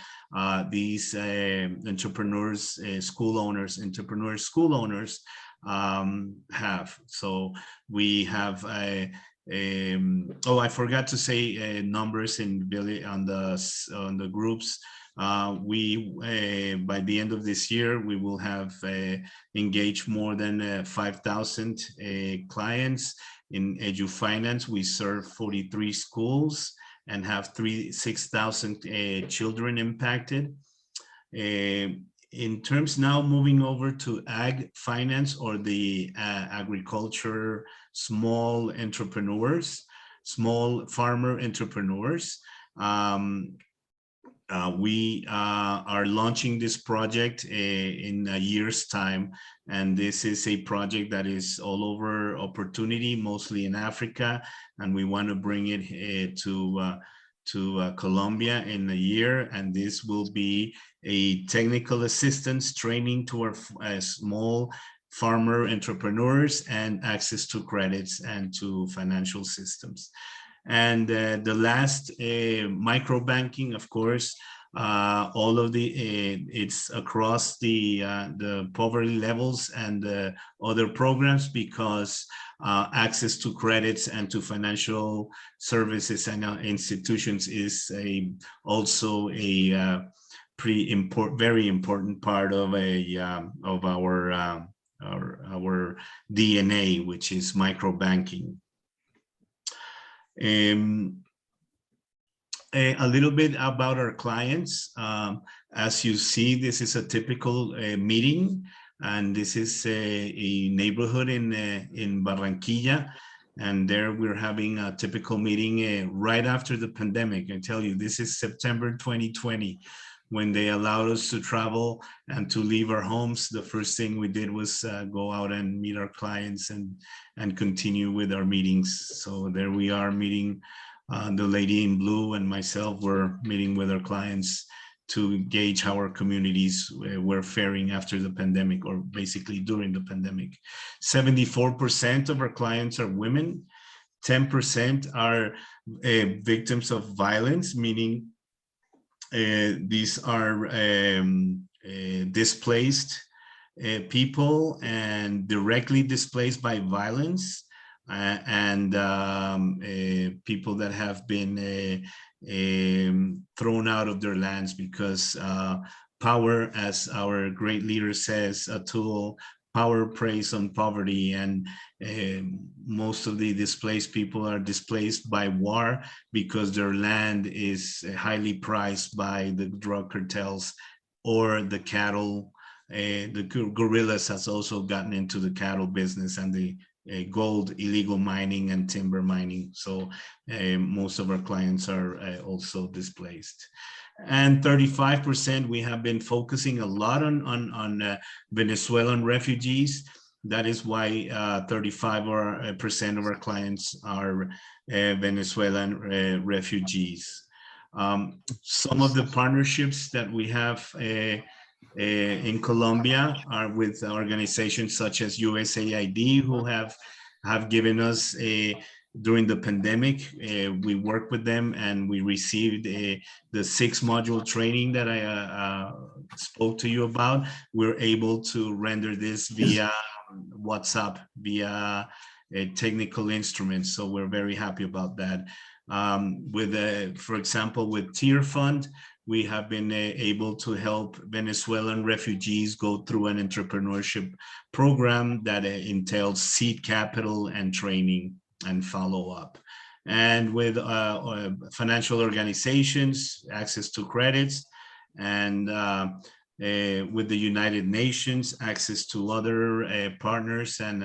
these entrepreneurs, school owners have. So we have oh, I forgot to say numbers on the groups. We by the end of this year, we will have engaged more than 5,000 clients in EduFinance. We serve 43 schools and have 6,000 children impacted. In terms now moving over to ag finance, or the agriculture small entrepreneurs, small farmer entrepreneurs. We are launching this project in a year's time, and this is a project that is all over opportunity, mostly in Africa, and we want to bring it to Colombia in a year. And this will be a technical assistance training to our small farmer entrepreneurs and access to credits and to financial systems. And the last, micro banking, of course, all of the it's across the poverty levels and other programs, because access to credits and to financial services and institutions is also a very important part of our DNA, which is micro banking. A little bit about our clients. As you see, this is a typical meeting, and this is a neighborhood in Barranquilla, and there we're having a typical meeting right after the pandemic. I tell you, this is September 2020, when they allowed us to travel and to leave our homes. The first thing we did was go out and meet our clients and continue with our meetings. So there we are meeting. The lady in blue and myself were meeting with our clients to gauge how our communities were faring after the pandemic, or basically during the pandemic. 74% of our clients are women. 10% are victims of violence, meaning these are displaced people and directly displaced by violence, and people that have been thrown out of their lands because power, as our great leader says, a tool, power preys on poverty, and most of the displaced people are displaced by war because their land is highly priced by the drug cartels or the cattle. The guerrillas has also gotten into the cattle business and the gold, illegal mining, and timber mining. So most of our clients are also displaced. And 35%, we have been focusing a lot on Venezuelan refugees. That is why 35% of our clients are Venezuelan refugees. Some of the partnerships that we have in Colombia are with organizations such as USAID, who have given us during the pandemic. We worked with them and we received the 6-module training that I spoke to you about. We're able to render this via WhatsApp, via a technical instrument. So we're very happy about that. For example, with Tier Fund, we have been able to help Venezuelan refugees go through an entrepreneurship program that entails seed capital and training and follow-up. And with financial organizations, access to credits, and with the United Nations, access to other partners, and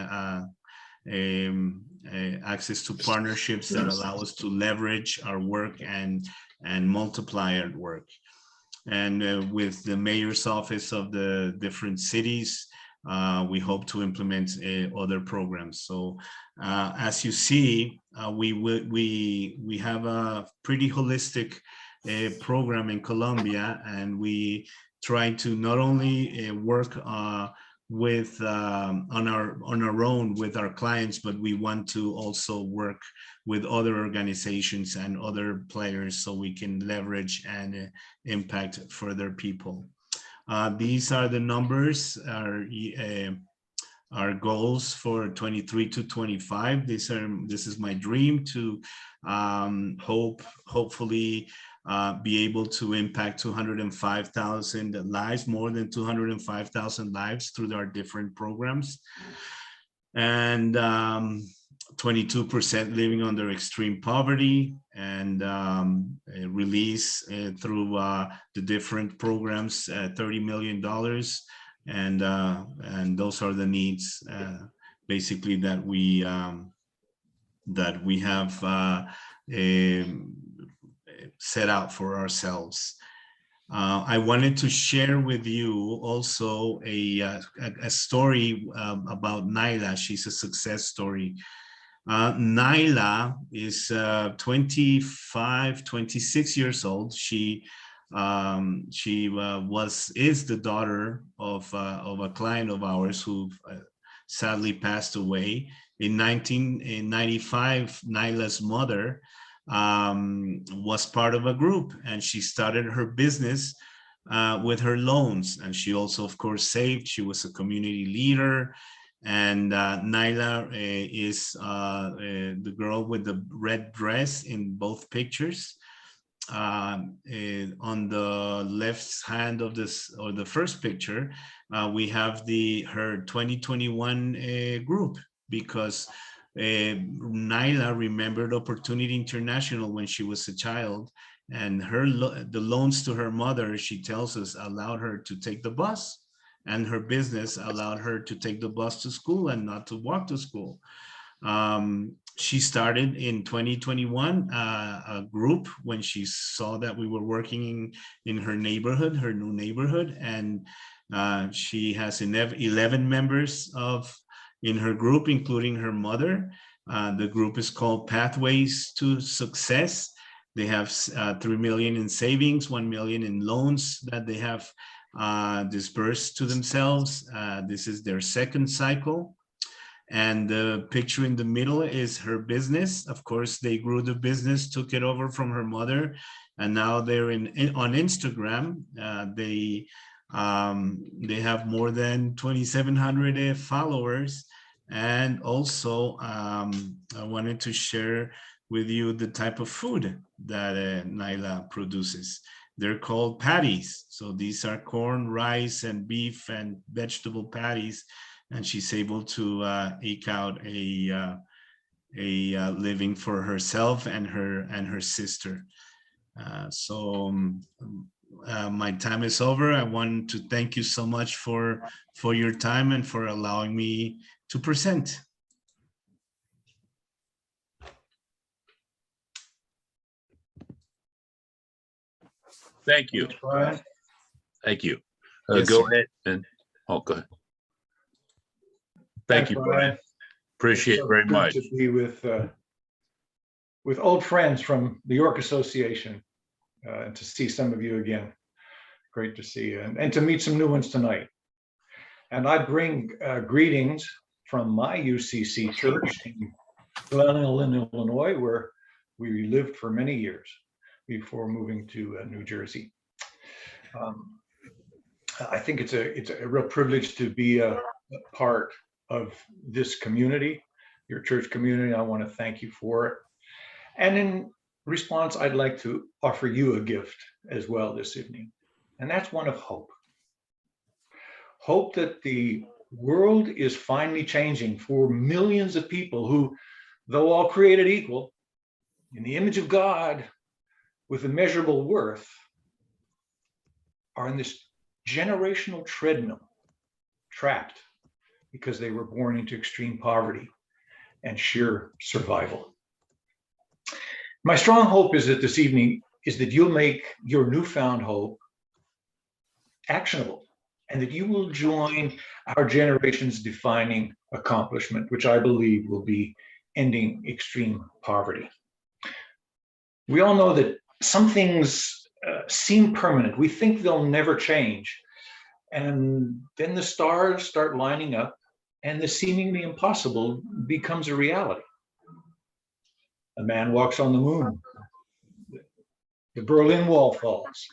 access to partnerships that allow us to leverage our work and multiply our work. And with the mayor's office of the different cities, we hope to implement other programs. So as you see, we have a pretty holistic program in Colombia, and we try to not only work with on our own with our clients, but we want to also work with other organizations and other players so we can leverage and impact further people. These are the numbers, our goals for 23 to 25. This is my dream to hopefully be able to impact 205,000 lives, more than 205,000 lives through our different programs. And 22% living under extreme poverty, and release through the different programs, $30 million. And those are the needs basically that we have set out for ourselves. I wanted to share with you also a story about Naila. She's a success story. Naila is 25, 26 years old. She is the daughter of a client of ours who sadly passed away. In 1995, Naila's mother was part of a group, and she started her business with her loans. And she also, of course, saved. She was a community leader. And Naila is the girl with the red dress in both pictures. On the left hand of this, or the first picture, we have her 2021 group, because Naila remembered Opportunity International when she was a child, and the loans to her mother, she tells us, allowed her to take the bus, and her business allowed her to take the bus to school and not to walk to school. She started in 2021 a group when she saw that we were working in her neighborhood, her new neighborhood, and she has 11 members in her group, including her mother. The group is called Pathways to Success. They have 3 million in savings, 1 million in loans that they have dispersed to themselves. This is their second cycle. And the picture in the middle is her business. Of course, they grew the business, took it over from her mother, and now they're on Instagram. They have more than 2,700 followers. And also, I wanted to share with you the type of food that Naila produces. They're called patties. So these are corn, rice, and beef and vegetable patties. And she's able to eke out a living for herself and her sister. My time is over. I want to thank you so much for your time and for allowing me to present. Thank you. Brian. Thank you. Yes, Go sir. ahead and, oh, go ahead. Thank Thanks, you, Brian. Appreciate It's it so very good much. to be with old friends from the York Association, and to see some of you again. Great to see you, and to meet some new ones tonight. And I bring greetings from my UCC church in Glen Ellyn, Illinois, where we lived for many years before moving to New Jersey. I think it's a real privilege to be a part of this community, your church community. I want to thank you for it. And in response, I'd like to offer you a gift as well this evening. And that's one of hope. Hope that the world is finally changing for millions of people who, though all created equal, in the image of God, with immeasurable worth, are in this generational treadmill, trapped because they were born into extreme poverty and sheer survival. My strong hope is that this evening is that you'll make your newfound hope actionable, and that you will join our generation's defining accomplishment, which I believe will be ending extreme poverty. We all know that some things seem permanent. We think they'll never change. And then the stars start lining up and the seemingly impossible becomes a reality. A man walks on the moon. The Berlin Wall falls.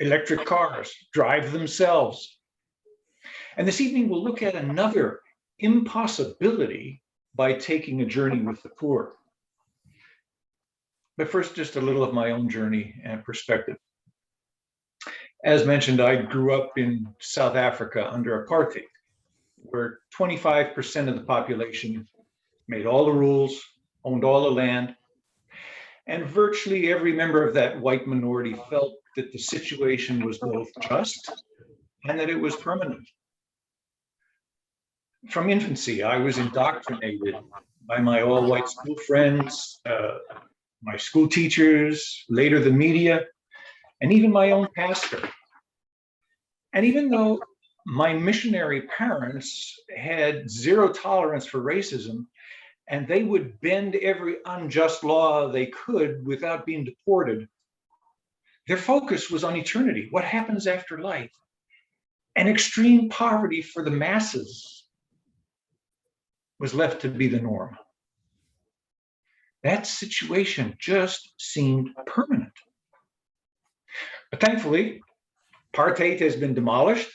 Electric cars drive themselves. And this evening we'll look at another impossibility by taking a journey with the poor. But first, just a little of my own journey and perspective. As mentioned, I grew up in South Africa under apartheid, where 25% of the population made all the rules, owned all the land, and virtually every member of that white minority felt that the situation was both just and that it was permanent. From infancy, I was indoctrinated by my all-white school friends, my school teachers, later the media, and even my own pastor. And even though my missionary parents had zero tolerance for racism, and they would bend every unjust law they could without being deported, their focus was on eternity, what happens after life, and extreme poverty for the masses was left to be the norm. That situation just seemed permanent. But thankfully, apartheid has been demolished,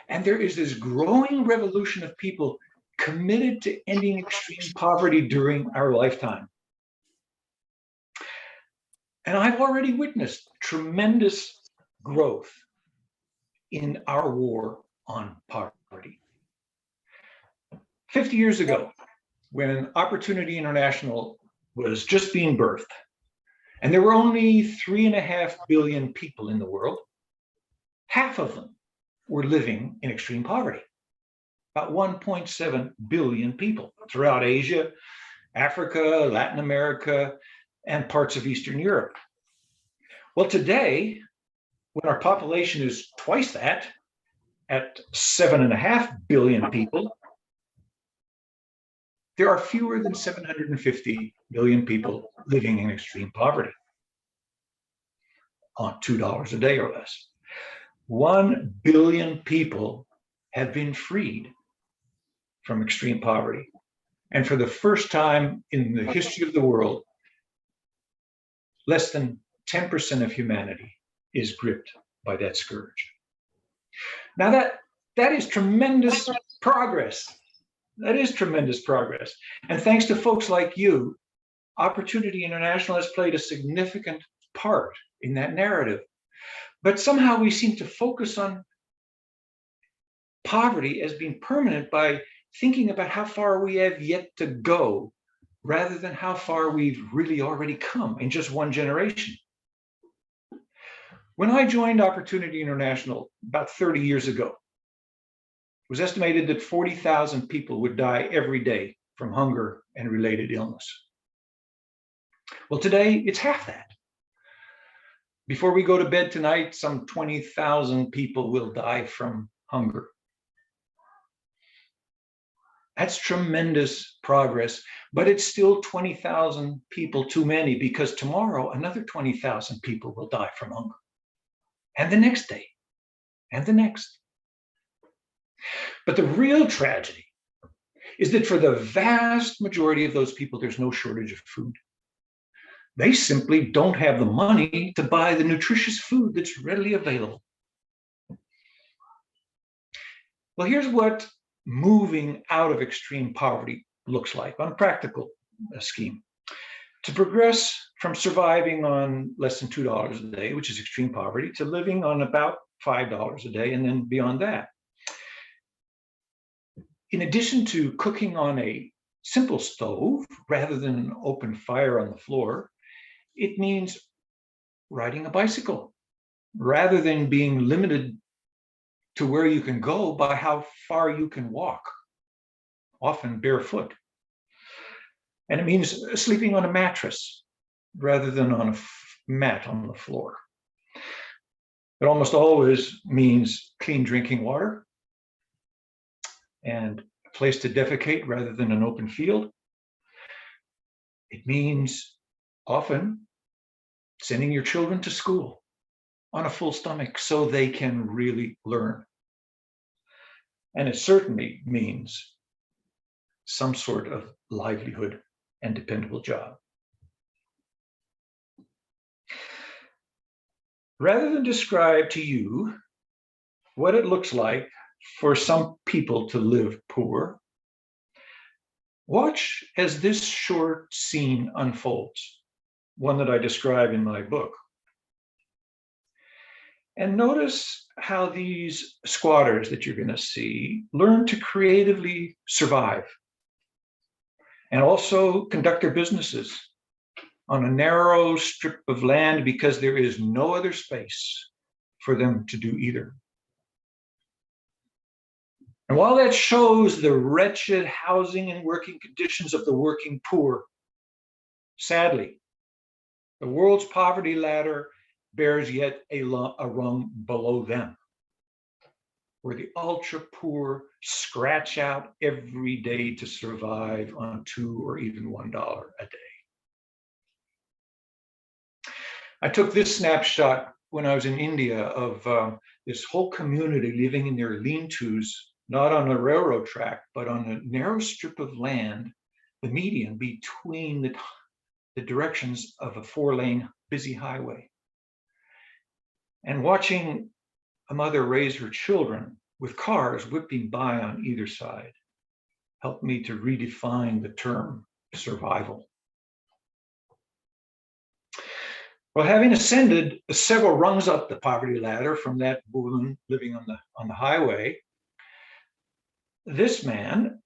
and there is this growing revolution of people committed to ending extreme poverty during our lifetime. And I've already witnessed tremendous growth in our war on poverty. 50 years ago, when Opportunity International was just being birthed, and there were only 3.5 billion people in the world, half of them were living in extreme poverty. About 1.7 billion people throughout Asia, Africa, Latin America, and parts of Eastern Europe. Well, today, when our population is twice that, at 7.5 billion people, there are fewer than 750 million people living in extreme poverty on $2 a day or less. 1 billion people have been freed from extreme poverty. And for the first time in the history of the world, less than 10% of humanity is gripped by that scourge. Now that is tremendous progress. That is tremendous progress. And thanks to folks like you, Opportunity International has played a significant part in that narrative. But somehow we seem to focus on poverty as being permanent by thinking about how far we have yet to go, rather than how far we've really already come in just one generation. When I joined Opportunity International about 30 years ago, it was estimated that 40,000 people would die every day from hunger and related illness. Well, today it's half that. Before we go to bed tonight, some 20,000 people will die from hunger. That's tremendous progress, but it's still 20,000 people too many, because tomorrow another 20,000 people will die from hunger. And the next day, and the next. But the real tragedy is that for the vast majority of those people, there's no shortage of food. They simply don't have the money to buy the nutritious food that's readily available. Well, here's what moving out of extreme poverty looks like on a practical scheme. To progress from surviving on less than $2 a day, which is extreme poverty, to living on about $5 a day, and then beyond that. In addition to cooking on a simple stove rather than an open fire on the floor, it means riding a bicycle rather than being limited to where you can go by how far you can walk, often barefoot. And it means sleeping on a mattress rather than on a mat on the floor. It almost always means clean drinking water and a place to defecate rather than an open field. It means often sending your children to school on a full stomach so they can really learn. And it certainly means some sort of livelihood and dependable job. Rather than describe to you what it looks like for some people to live poor, watch as this short scene unfolds, one that I describe in my book. And notice how these squatters that you're going to see learn to creatively survive and also conduct their businesses on a narrow strip of land, because there is no other space for them to do either. And while that shows the wretched housing and working conditions of the working poor, sadly, the world's poverty ladder bears yet a rung below them, where the ultra poor scratch out every day to survive on $2 or even $1 a day. I took this snapshot when I was in India of this whole community living in their lean-tos, not on a railroad track, but on a narrow strip of land, the median between the directions of a 4-lane busy highway. And watching a mother raise her children with cars whipping by on either side helped me to redefine the term survival. Well, having ascended several rungs up the poverty ladder from that woman living on the highway, this man,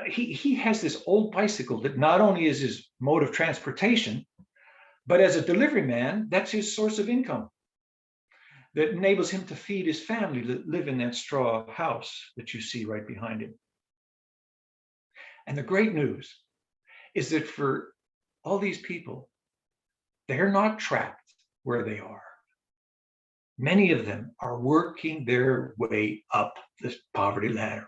he has this old bicycle that not only is his mode of transportation, but as a delivery man, that's his source of income that enables him to feed his family that live in that straw house that you see right behind him. And the great news is that for all these people, they're not trapped where they are. Many of them are working their way up this poverty ladder.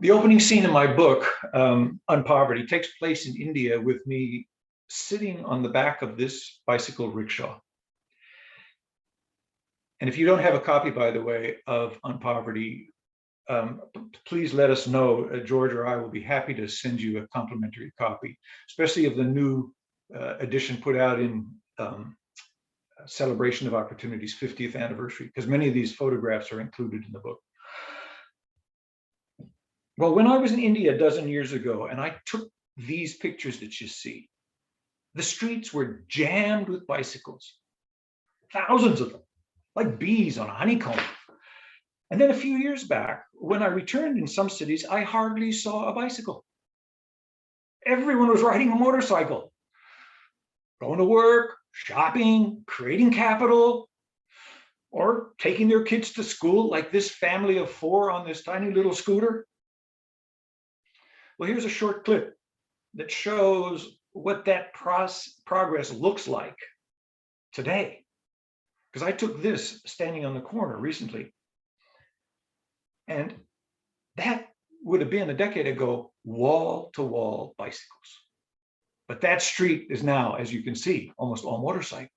The opening scene in my book, UnPoverty, takes place in India with me sitting on the back of this bicycle rickshaw. And if you don't have a copy, by the way, of UnPoverty, please let us know. George or I will be happy to send you a complimentary copy, especially of the new edition put out in celebration of Opportunity's 50th anniversary, because many of these photographs are included in the book. Well, when I was in India a dozen years ago, and I took these pictures that you see, the streets were jammed with bicycles, thousands of them, like bees on a honeycomb. And then a few years back, when I returned in some cities, I hardly saw a bicycle. Everyone was riding a motorcycle, going to work, shopping, creating capital, or taking their kids to school, like this family of 4 on this tiny little scooter. Well, here's a short clip that shows what that progress looks like today. Because I took this standing on the corner recently. And that would have been a decade ago, wall-to-wall bicycles. But that street is now, as you can see, almost all motorcycles.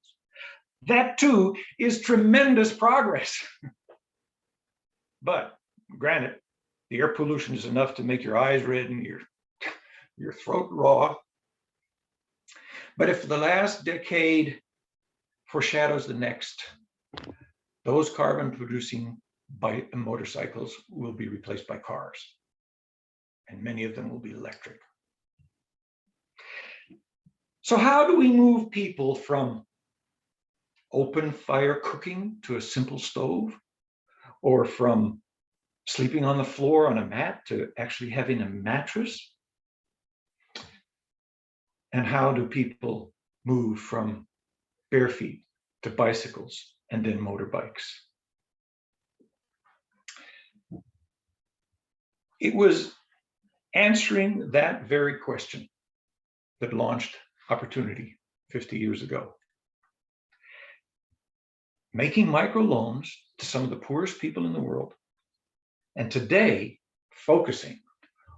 That too is tremendous progress. But granted, the air pollution is enough to make your eyes red and your throat raw. But if the last decade foreshadows the next, those carbon producing motorcycles will be replaced by cars, and many of them will be electric. So how do we move people from open fire cooking to a simple stove, or from sleeping on the floor on a mat to actually having a mattress? And how do people move from bare feet to bicycles and then motorbikes? It was answering that very question that launched UnPoverty 50 years ago. Making microloans to some of the poorest people in the world, and today focusing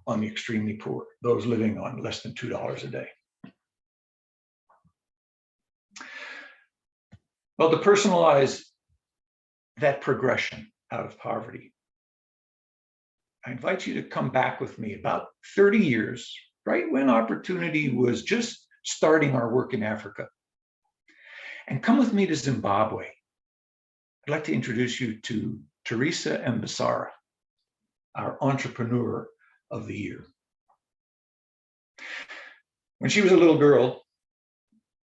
on the extremely poor, those living on less than $2 a day. Well, to personalize that progression out of poverty, I invite you to come back with me about 30 years, right when UnPoverty was just starting our work in Africa. And come with me to Zimbabwe. I'd like to introduce you to Teresa Mbasara, our entrepreneur of the year. When she was a little girl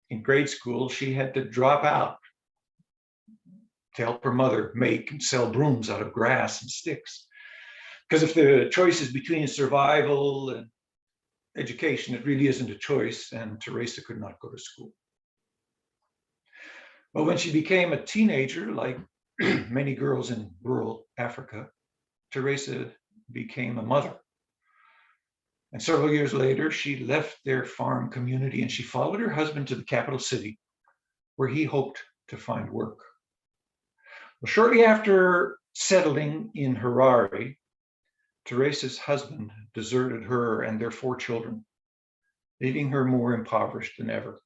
in grade school, she had to drop out to help her mother make and sell brooms out of grass and sticks. Because if the choice is between survival and education, it really isn't a choice, and Teresa could not go to school. But when she became a teenager, like many girls in rural Africa, Teresa became a mother. And several years later, she left their farm community and she followed her husband to the capital city, where he hoped to find work. Well, shortly after settling in Harare, Teresa's husband deserted her and their 4 children, leaving her more impoverished than ever.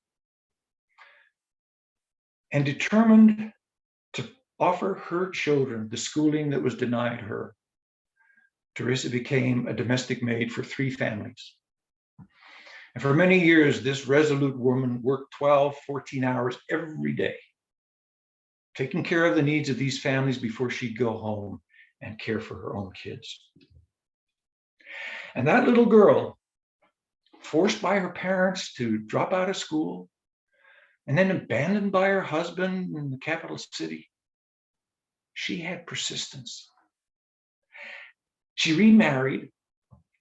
And determined to offer her children the schooling that was denied her, Teresa became a domestic maid for 3 families. And for many years, this resolute woman worked 12, 14 hours every day, taking care of the needs of these families before she'd go home and care for her own kids. And that little girl, forced by her parents to drop out of school, and then abandoned by her husband in the capital city, she had persistence. She remarried,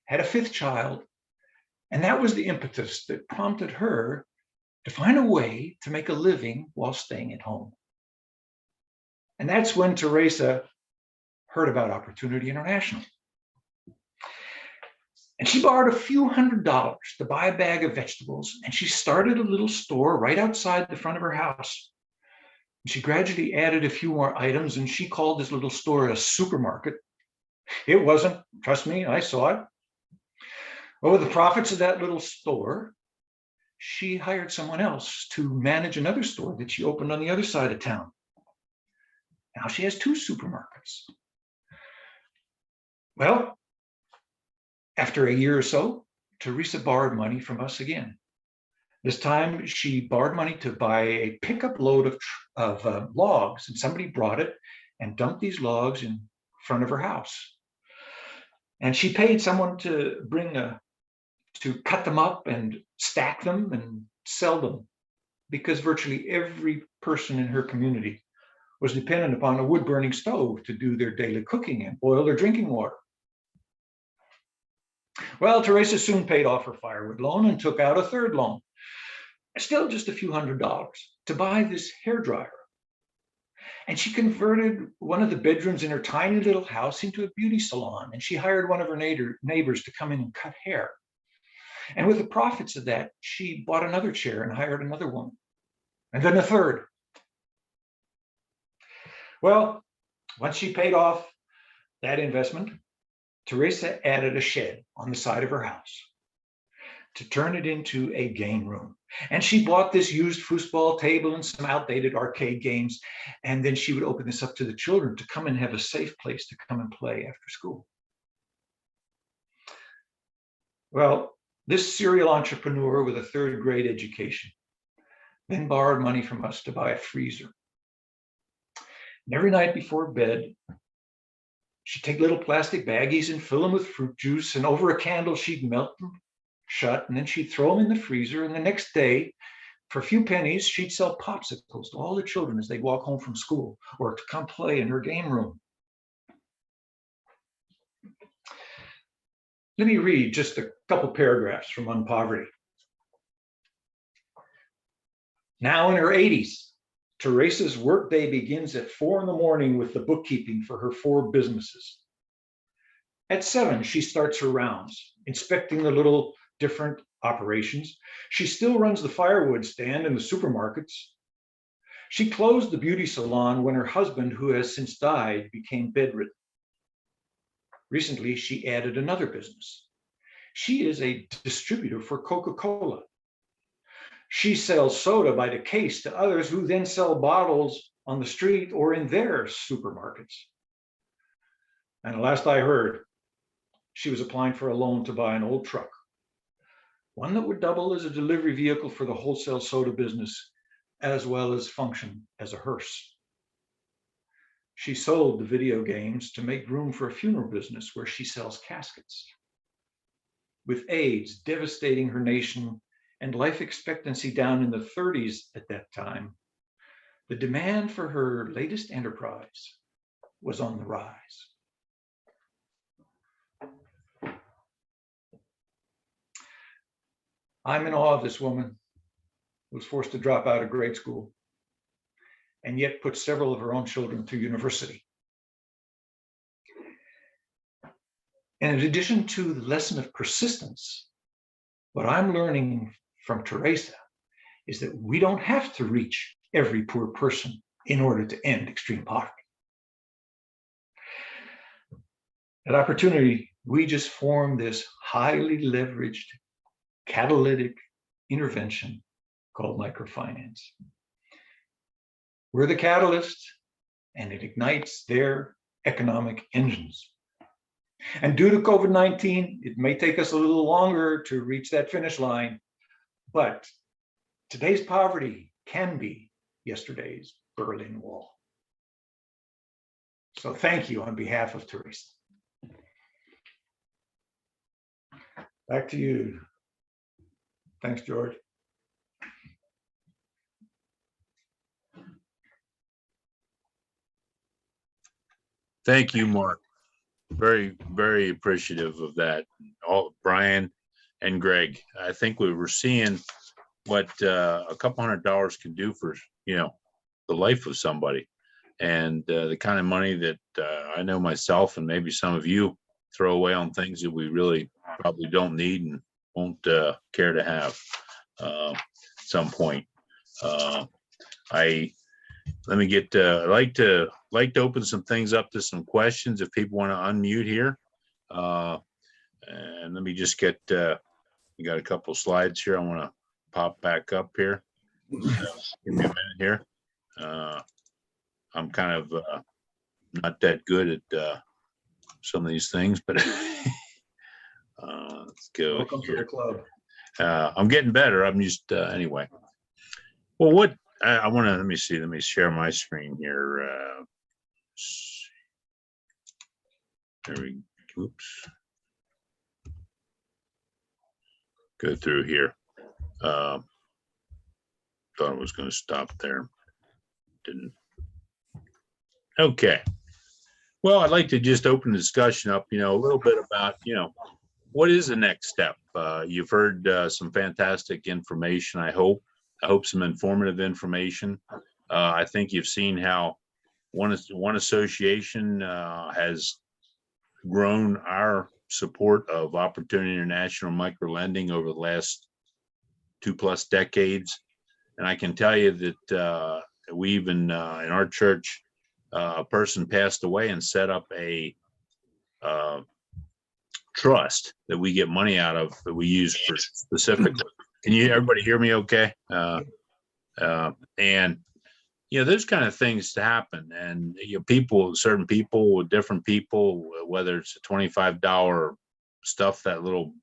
had a 5th child, and that was the impetus that prompted her to find a way to make a living while staying at home. And that's when Teresa heard about UnPoverty International. And she borrowed a few $100s to buy a bag of vegetables, and she started a little store right outside the front of her house. And she gradually added a few more items, and she called this little store a supermarket. It wasn't, trust me, I saw it. Well, with the profits of that little store, she hired someone else to manage another store that she opened on the other side of town. Now she has 2 supermarkets. Well, after a year or so, Teresa borrowed money from us again. This time she borrowed money to buy a pickup load of logs, and somebody brought it and dumped these logs in front of her house. And she paid someone to to cut them up and stack them and sell them, because virtually every person in her community was dependent upon a wood-burning stove to do their daily cooking and boil their drinking water. Well, Teresa soon paid off her firewood loan and took out a third loan, still just a few $100s, to buy this hairdryer. And she converted one of the bedrooms in her tiny little house into a beauty salon, and she hired one of her neighbors to come in and cut hair. And with the profits of that, she bought another chair and hired another woman, and then a third. Well, once she paid off that investment, Teresa added a shed on the side of her house to turn it into a game room. And she bought this used foosball table and some outdated arcade games. And then she would open this up to the children to come and have a safe place to come and play after school. Well, this serial entrepreneur with a third grade education then borrowed money from us to buy a freezer. And every night before bed, she'd take little plastic baggies and fill them with fruit juice, and over a candle, she'd melt them shut, and then she'd throw them in the freezer. And the next day, for a few pennies, she'd sell popsicles to all the children as they'd walk home from school or to come play in her game room. Let me read just a couple paragraphs from UnPoverty. Now in her 80s, Teresa's workday begins at 4 in the morning with the bookkeeping for her 4 businesses. At 7, she starts her rounds, inspecting the little different operations. She still runs the firewood stand in the supermarkets. She closed the beauty salon when her husband, who has since died, became bedridden. Recently, she added another business. She is a distributor for Coca-Cola. She sells soda by the case to others who then sell bottles on the street or in their supermarkets. And last I heard, she was applying for a loan to buy an old truck, one that would double as a delivery vehicle for the wholesale soda business, as well as function as a hearse. She sold the video games to make room for a funeral business where she sells caskets. With AIDS devastating her nation and life expectancy down in the 30s at that time, the demand for her latest enterprise was on the rise. I'm in awe of this woman who was forced to drop out of grade school and yet put several of her own children through university. And in addition to the lesson of persistence, what I'm learning from Teresa is that we don't have to reach every poor person in order to end extreme poverty. At Opportunity, we just formed this highly leveraged catalytic intervention called microfinance. We're the catalyst, and it ignites their economic engines. And due to COVID-19, it may take us a little longer to reach that finish line, but today's poverty can be yesterday's Berlin Wall. So thank you on behalf of Teresa. Back to you. Thanks, George. Thank you, Mark. Very, very appreciative of that. All Brian and Greg. I think we were seeing what a couple $100 can do for, the life of somebody, and the kind of money that I know myself and maybe some of you throw away on things that we really probably don't need and won't care to have at some point. I'd like to open some things up to some questions if people want to unmute here. And let me just get, you got a couple slides here. I want to pop back up here. So give me a minute here. I'm kind of not that good at some of these things, but let's go. Welcome to the club. I'm getting better. I'm just anyway. Well, what I want to let me share my screen here. There we oops. go through here. Thought I was going to stop there. Didn't. Okay. Well, I'd like to just open the discussion up, a little bit about, what is the next step? You've heard some fantastic information, I hope some informative information. I think you've seen how one association has grown our support of Opportunity International micro lending over the last 2+ decades. And I can tell you that we even in our church, a person passed away and set up a trust that we get money out of that we use for specifically. Can everybody hear me okay? And those kind of things to happen. And certain people with different people, whether it's a $25 stuff, that little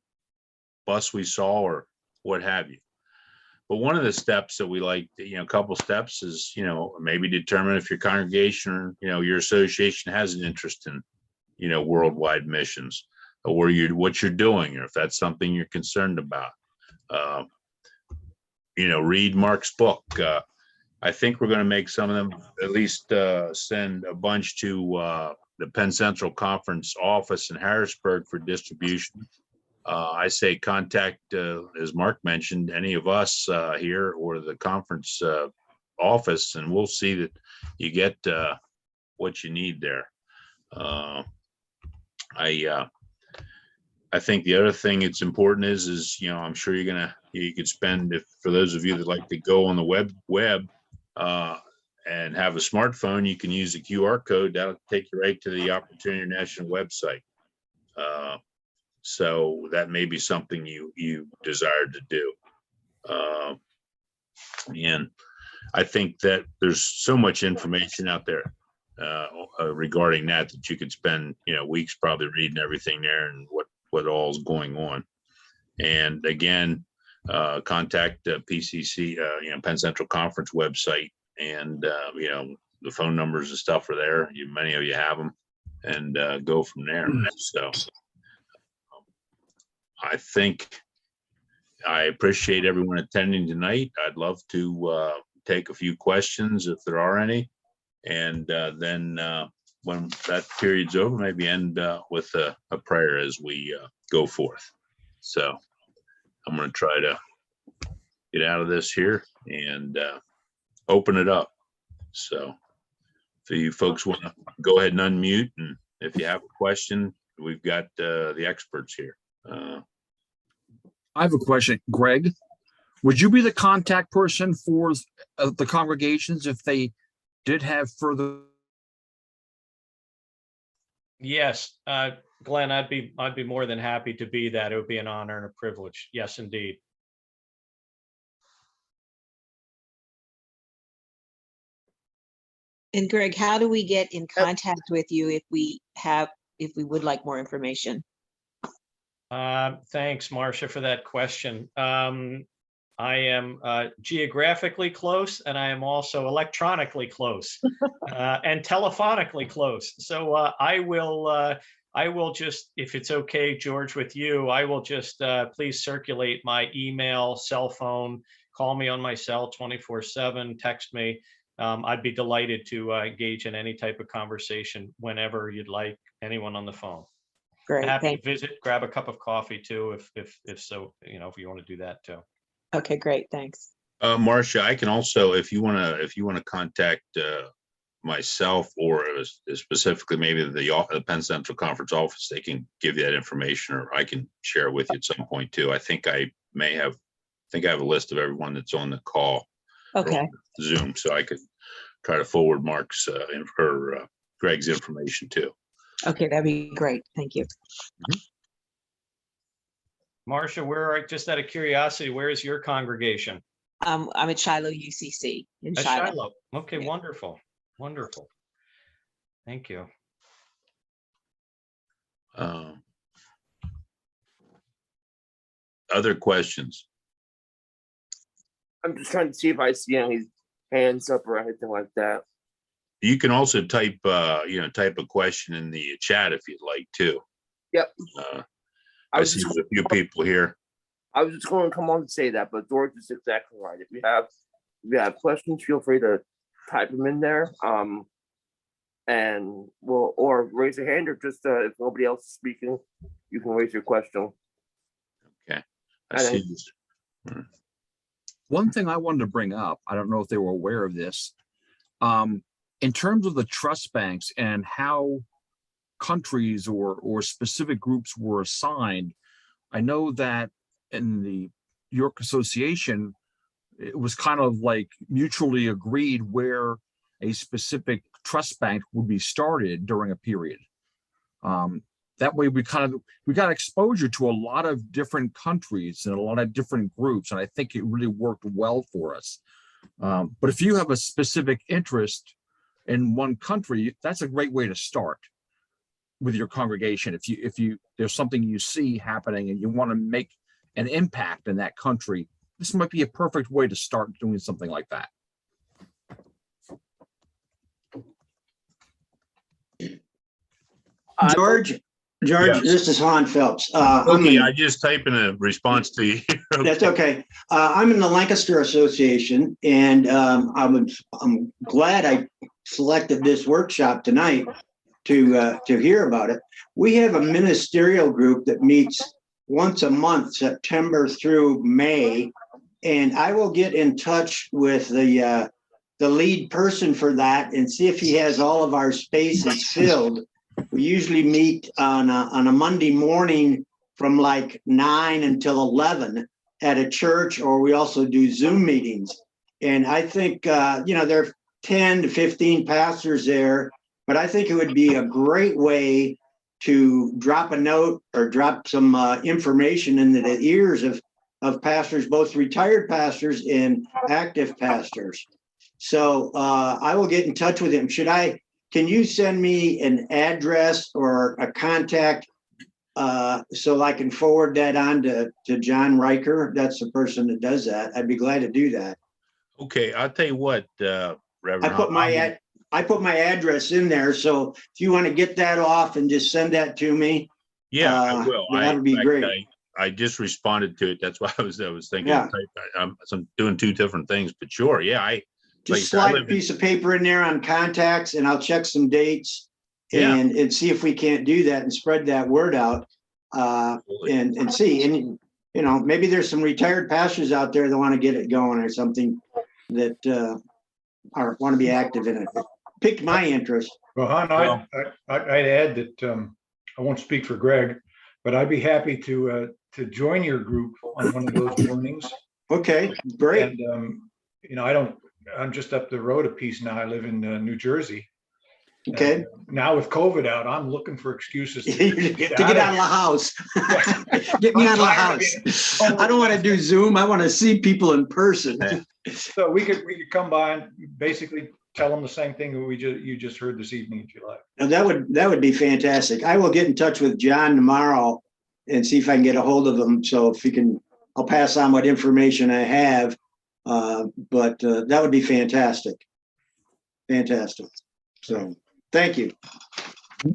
bus we saw, or what have you. But one of the steps that we like, a couple steps is, maybe determine if your congregation or, your association has an interest in, worldwide missions, or what you're doing, or if that's something you're concerned about. Read Mark's book. I think we're going to make some of them at least send a bunch to the Penn Central Conference office in Harrisburg for distribution. I say contact, as Mark mentioned, any of us here or the conference office, and we'll see that you get what you need there. I think the other thing that's important is I'm sure you could spend, for those of you that like to go on the web and have a smartphone, you can use the QR code. That'll take you right to the Opportunity International website. So that may be something you desire to do. And I think that there's so much information out there regarding that you could spend weeks probably reading everything there and what all is going on. And again, contact PCC, Penn Central Conference website, and the phone numbers and stuff are there. Many of you have them, and go from there. So I think I appreciate everyone attending tonight. I'd love to take a few questions if there are any, and then when that period's over, maybe end with a prayer as we go forth. So I'm going to try to get out of this here and open it up. So if you folks want to go ahead and unmute, and if you have a question, we've got the experts here. I have a question, Greg. Would you be the contact person for the congregations if they did have further? Yes, Glenn, I'd be more than happy to be that. It would be an honor and a privilege. Yes, indeed. And Greg, how do we get in contact with you if we would like more information? Thanks, Marcia, for that question. I am geographically close, and I am also electronically close and telephonically close. So I will just, if it's okay, George, with you, I will just please circulate my email, cell phone, call me on my cell 24/7, text me. I'd be delighted to engage in any type of conversation whenever you'd like, anyone on the phone. Great. Happy to visit, grab a cup of coffee too, if so, if you want to do that too. Okay, great. Thanks. Marcia, I can also, if you want to contact myself or specifically maybe the Penn Central Conference office, they can give you that information, or I can share it with you at some point too. I think I have a list of everyone that's on the call. Okay. Zoom, so I could try to forward Mark's Greg's information too. Okay, that'd be great. Thank you. Marcia, just out of curiosity, where is your congregation? I'm at Shiloh UCC in At Shiloh. Shiloh. Okay, Yeah. Wonderful. Thank you. Other questions? I'm just trying to see if I see any hands up or anything like that. You can also type a question in the chat if you'd like to. Yep. I see a few people here. I I was just going to come on to say that, but George is exactly right. If you have questions, feel free to type them in there. And or raise your hand, or just if nobody else is speaking, you can raise your question. Okay. I I see. think- One thing I wanted to bring up, I don't know if they were aware of this, in terms of the trust banks and how countries or specific groups were assigned. I know that in the York Association, it was kind of like mutually agreed where a specific trust bank would be started during a period. That way we got exposure to a lot of different countries and a lot of different groups. And I think it really worked well for us. But if you have a specific interest in one country, that's a great way to start with your congregation. If you there's something you see happening and you want to make an impact in that country, this might be a perfect way to start doing something like that. George, Yes. this is Han Phelps. Okay, I just type in a response to you. That's okay. I'm in the Lancaster Association, and I'm glad I selected this workshop tonight to hear about it. We have a ministerial group that meets once a month, September through May, and I will get in touch with the lead person for that and see if he has all of our spaces filled. We usually meet on a Monday morning from like 9 until 11 at a church, or we also do Zoom meetings. And I think, there are 10 to 15 pastors there, but I think it would be a great way to drop a note or drop some information into the ears of pastors, both retired pastors and active pastors. So I will get in touch with him. Can you send me an address or a contact so I can forward that on to John Riker? That's the person that does that. I'd be glad to do that. Okay, I'll tell you what, Reverend. I put my address in there. So if you want to get that off and just send that to me. Yeah, I will. That would be in fact, great. I just responded to it. That's why I was thinking. Yeah. I'm doing two different things, but sure, yeah. Just slide a piece of paper in there on contacts, and I'll check some dates and see if we can't do that and spread that word out and see. And, maybe there's some retired pastors out there that want to get it going or something that want to be active in it. It piqued my interest. Well, Han, I'd add that I won't speak for Greg, but I'd be happy to join your group on one of those mornings. Okay, great. And I'm just up the road a piece now. I live in New Jersey. Okay. And now with COVID out, I'm looking for excuses to get out of the house. Get me out of the house. I don't want to do Zoom. I want to see people in person. So we could come by and basically tell them the same thing that you just heard this evening, if you like. Now, that would be fantastic. I will get in touch with John tomorrow and see if I can get a hold of him. So if he can, I'll pass on what information I have. But that would be fantastic. Fantastic. So thank you.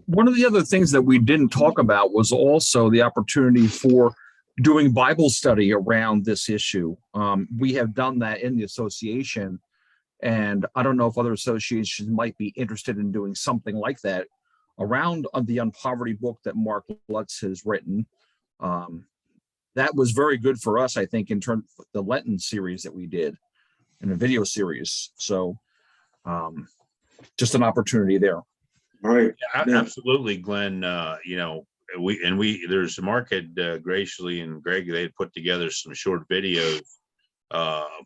One of the other things that we didn't talk about was also the opportunity for doing Bible study around this issue. We have done that in the association, and I don't know if other associations might be interested in doing something like that around the UnPoverty book that Mark Lutz has written. That was very good for us, I think, in terms of the Lenten series that we did in a video series. So just an opportunity there. All right. Yeah, absolutely, Glenn. There's Mark had graciously, and Greg, they had put together some short videos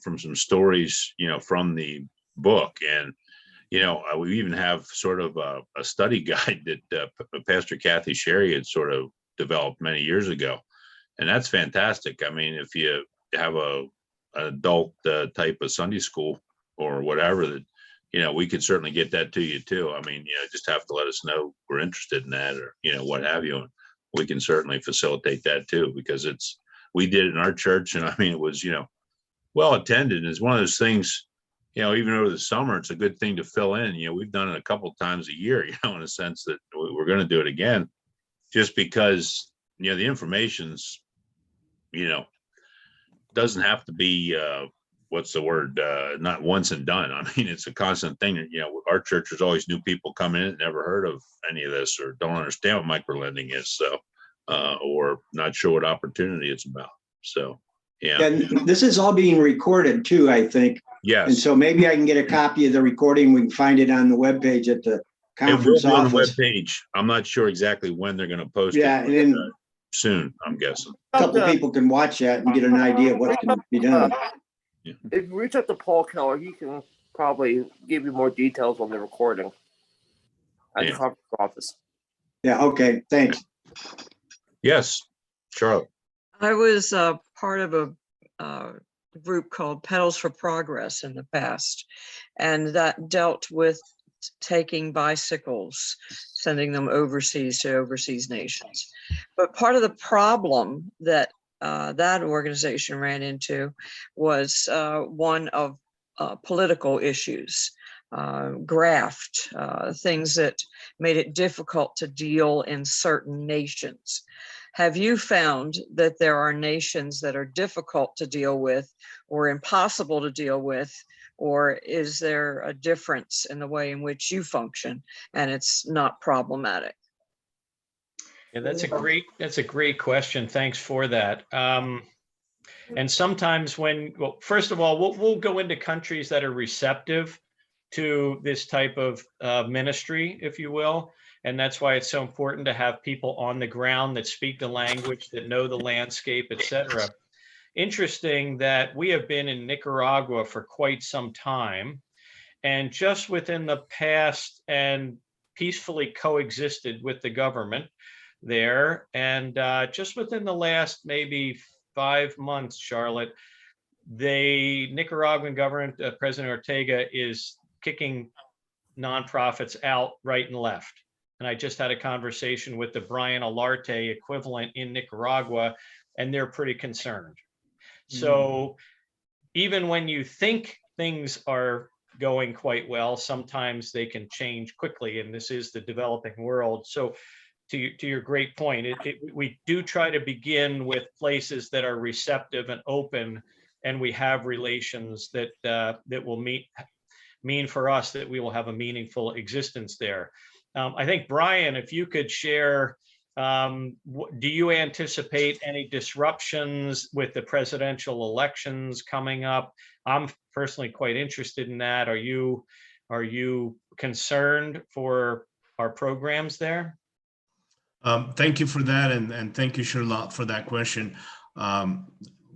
from some stories, from the book. And, we even have sort of a study guide that Pastor Kathy Sherry had sort of developed many years ago. And that's fantastic. I mean, if you have an adult type of Sunday school or whatever, that, we could certainly get that to you too. I mean, just have to let us know we're interested in that, or, what have you. And we can certainly facilitate that too, because we did it in our church. And I mean, it was, well attended. It's one of those things, even over the summer, it's a good thing to fill in. We've done it a couple of times a year, in a sense that we're going to do it again, just because, the information's, doesn't have to be, what's the word? Not once and done. I mean, it's a constant thing. You know, our church, there's always new people coming in that never heard of any of this or don't understand what microlending is. So, or not sure what opportunity it's about. So, yeah. And this is all being recorded too, I think. And Yes. so maybe I can get a copy of the recording. We can find it on the webpage at the It will conference be on the office. webpage. I'm not sure exactly when they're going to post Yeah, it. and then Soon, I'm guessing. a couple people can watch that and get an idea of what can be done. If you reach out to Paul Keller, he can probably give you more details on the recording at the Yeah. conference office. Yeah, okay, thanks. Yes, Charlotte. I was part of a group called Pedals for Progress in the past, and that dealt with taking bicycles, sending them overseas to overseas nations. But part of the problem that that organization ran into was one of political issues, graft, things that made it difficult to deal in certain nations. Have you found that there are nations that are difficult to deal with or impossible to deal with, or is there a difference in the way in which you function and it's not problematic? Yeah, that's a great question. Thanks for that. And sometimes well, first of all, we'll go into countries that are receptive to this type of ministry, if you will. And that's why it's so important to have people on the ground that speak the language, that know the landscape, et cetera. Interesting that we have been in Nicaragua for quite some time, and just within the past and peacefully coexisted with the government there. And just within the last maybe 5 months, Charlotte, the Nicaraguan government, President Ortega, is kicking nonprofits out right and left. And I just had a conversation with the Brian Olarte equivalent in Nicaragua, and they're pretty concerned. So even when you think things are going quite well, sometimes they can change quickly, and this is the developing world. So to your great point, we do try to begin with places that are receptive and open, and we have relations that that will mean for us that we will have a meaningful existence there. I think, Brian, if you could share, do you anticipate any disruptions with the presidential elections coming up? I'm personally quite interested in that. Are you concerned for our programs there? Thank you for that, and thank you, Charlotte, for that question.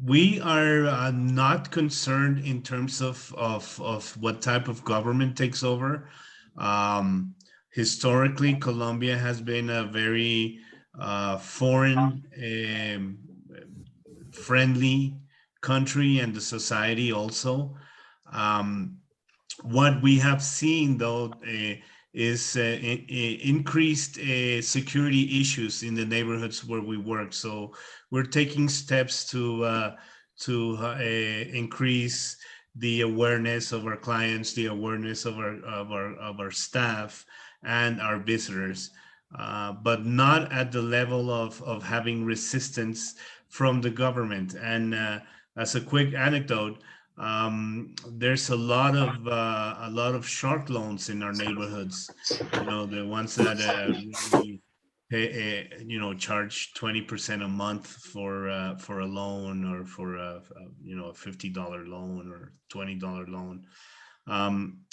We are not concerned in terms of what type of government takes over. Historically, Colombia has been a very foreign friendly country, and the society also. What we have seen, though, is increased security issues in the neighborhoods where we work. So we're taking steps to increase the awareness of our clients, the awareness of our staff and our visitors, but not at the level of having resistance from the government. And as a quick anecdote, there's a lot of shark loans in our neighborhoods. You know, the ones that really pay, charge 20% a month for a loan, or for a $50 loan or $20 loan.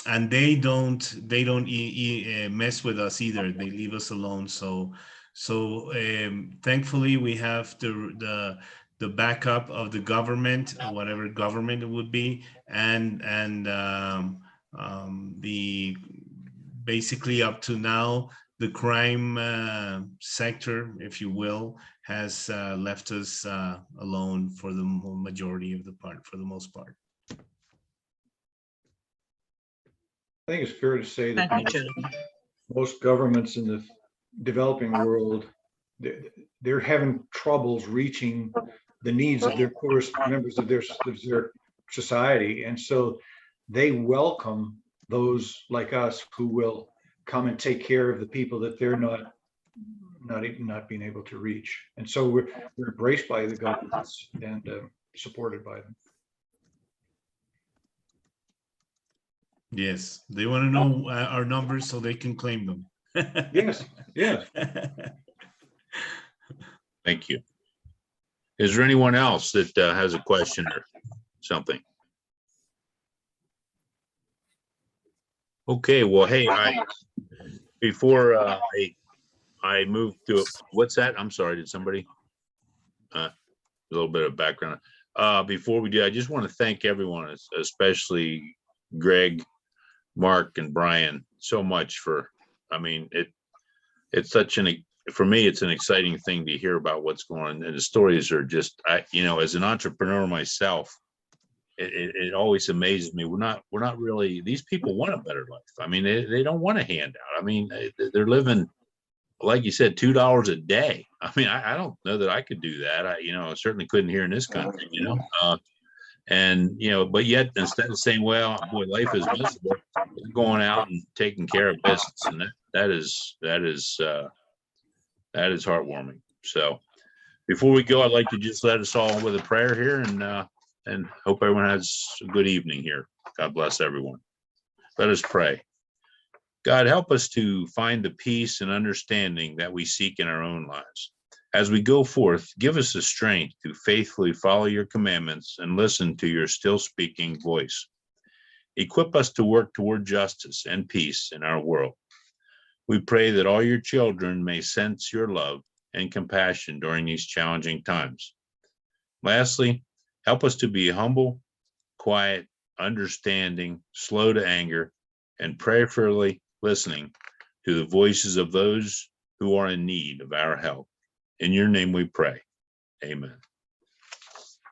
And they don't mess with us either. They leave us alone. So thankfully we have the backup of the government, whatever government it would be, and the basically up to now, the crime sector, if you will, has left us alone for the majority of the part, for the most part. I think it's fair to say that Thank you, Jennifer. most governments in the developing world, they're having troubles reaching the needs of their poorest members of their society. And so they welcome those like us who will come and take care of the people that they're not being able to reach. And so we're embraced by the governments, and supported by them. Yes, they want to know our numbers so they can claim them. Yes, yes. Thank you. Is there anyone else that has a question or something? Okay, well, hey, before I move to, what's that? I'm sorry, did somebody? A little bit of background. Before we do, I just want to thank everyone, especially Greg, Mark, and Brian, so much for, I mean, it's such for me, it's an exciting thing to hear about what's going on. And the stories are just, as an entrepreneur myself, it always amazes me. We're not really, these people want a better life. I mean, they don't want a handout. I mean, they're living, like you said, $2 a day. I mean, I don't know that I could do that. I certainly couldn't here in this country, and, but yet instead of saying, well, boy, life is miserable, they're going out and taking care of business. And that is heartwarming. So before we go, I'd like to just let us all with a prayer here and hope everyone has a good evening here. God bless everyone. Let us pray. God, help us to find the peace and understanding that we seek in our own lives. As we go forth, give us the strength to faithfully follow your commandments and listen to your still speaking voice. Equip us to work toward justice and peace in our world. We pray that all your children may sense your love and compassion during these challenging times. Lastly, help us to be humble, quiet, understanding, slow to anger, and prayerfully listening to the voices of those who are in need of our help. In your name we pray. Amen.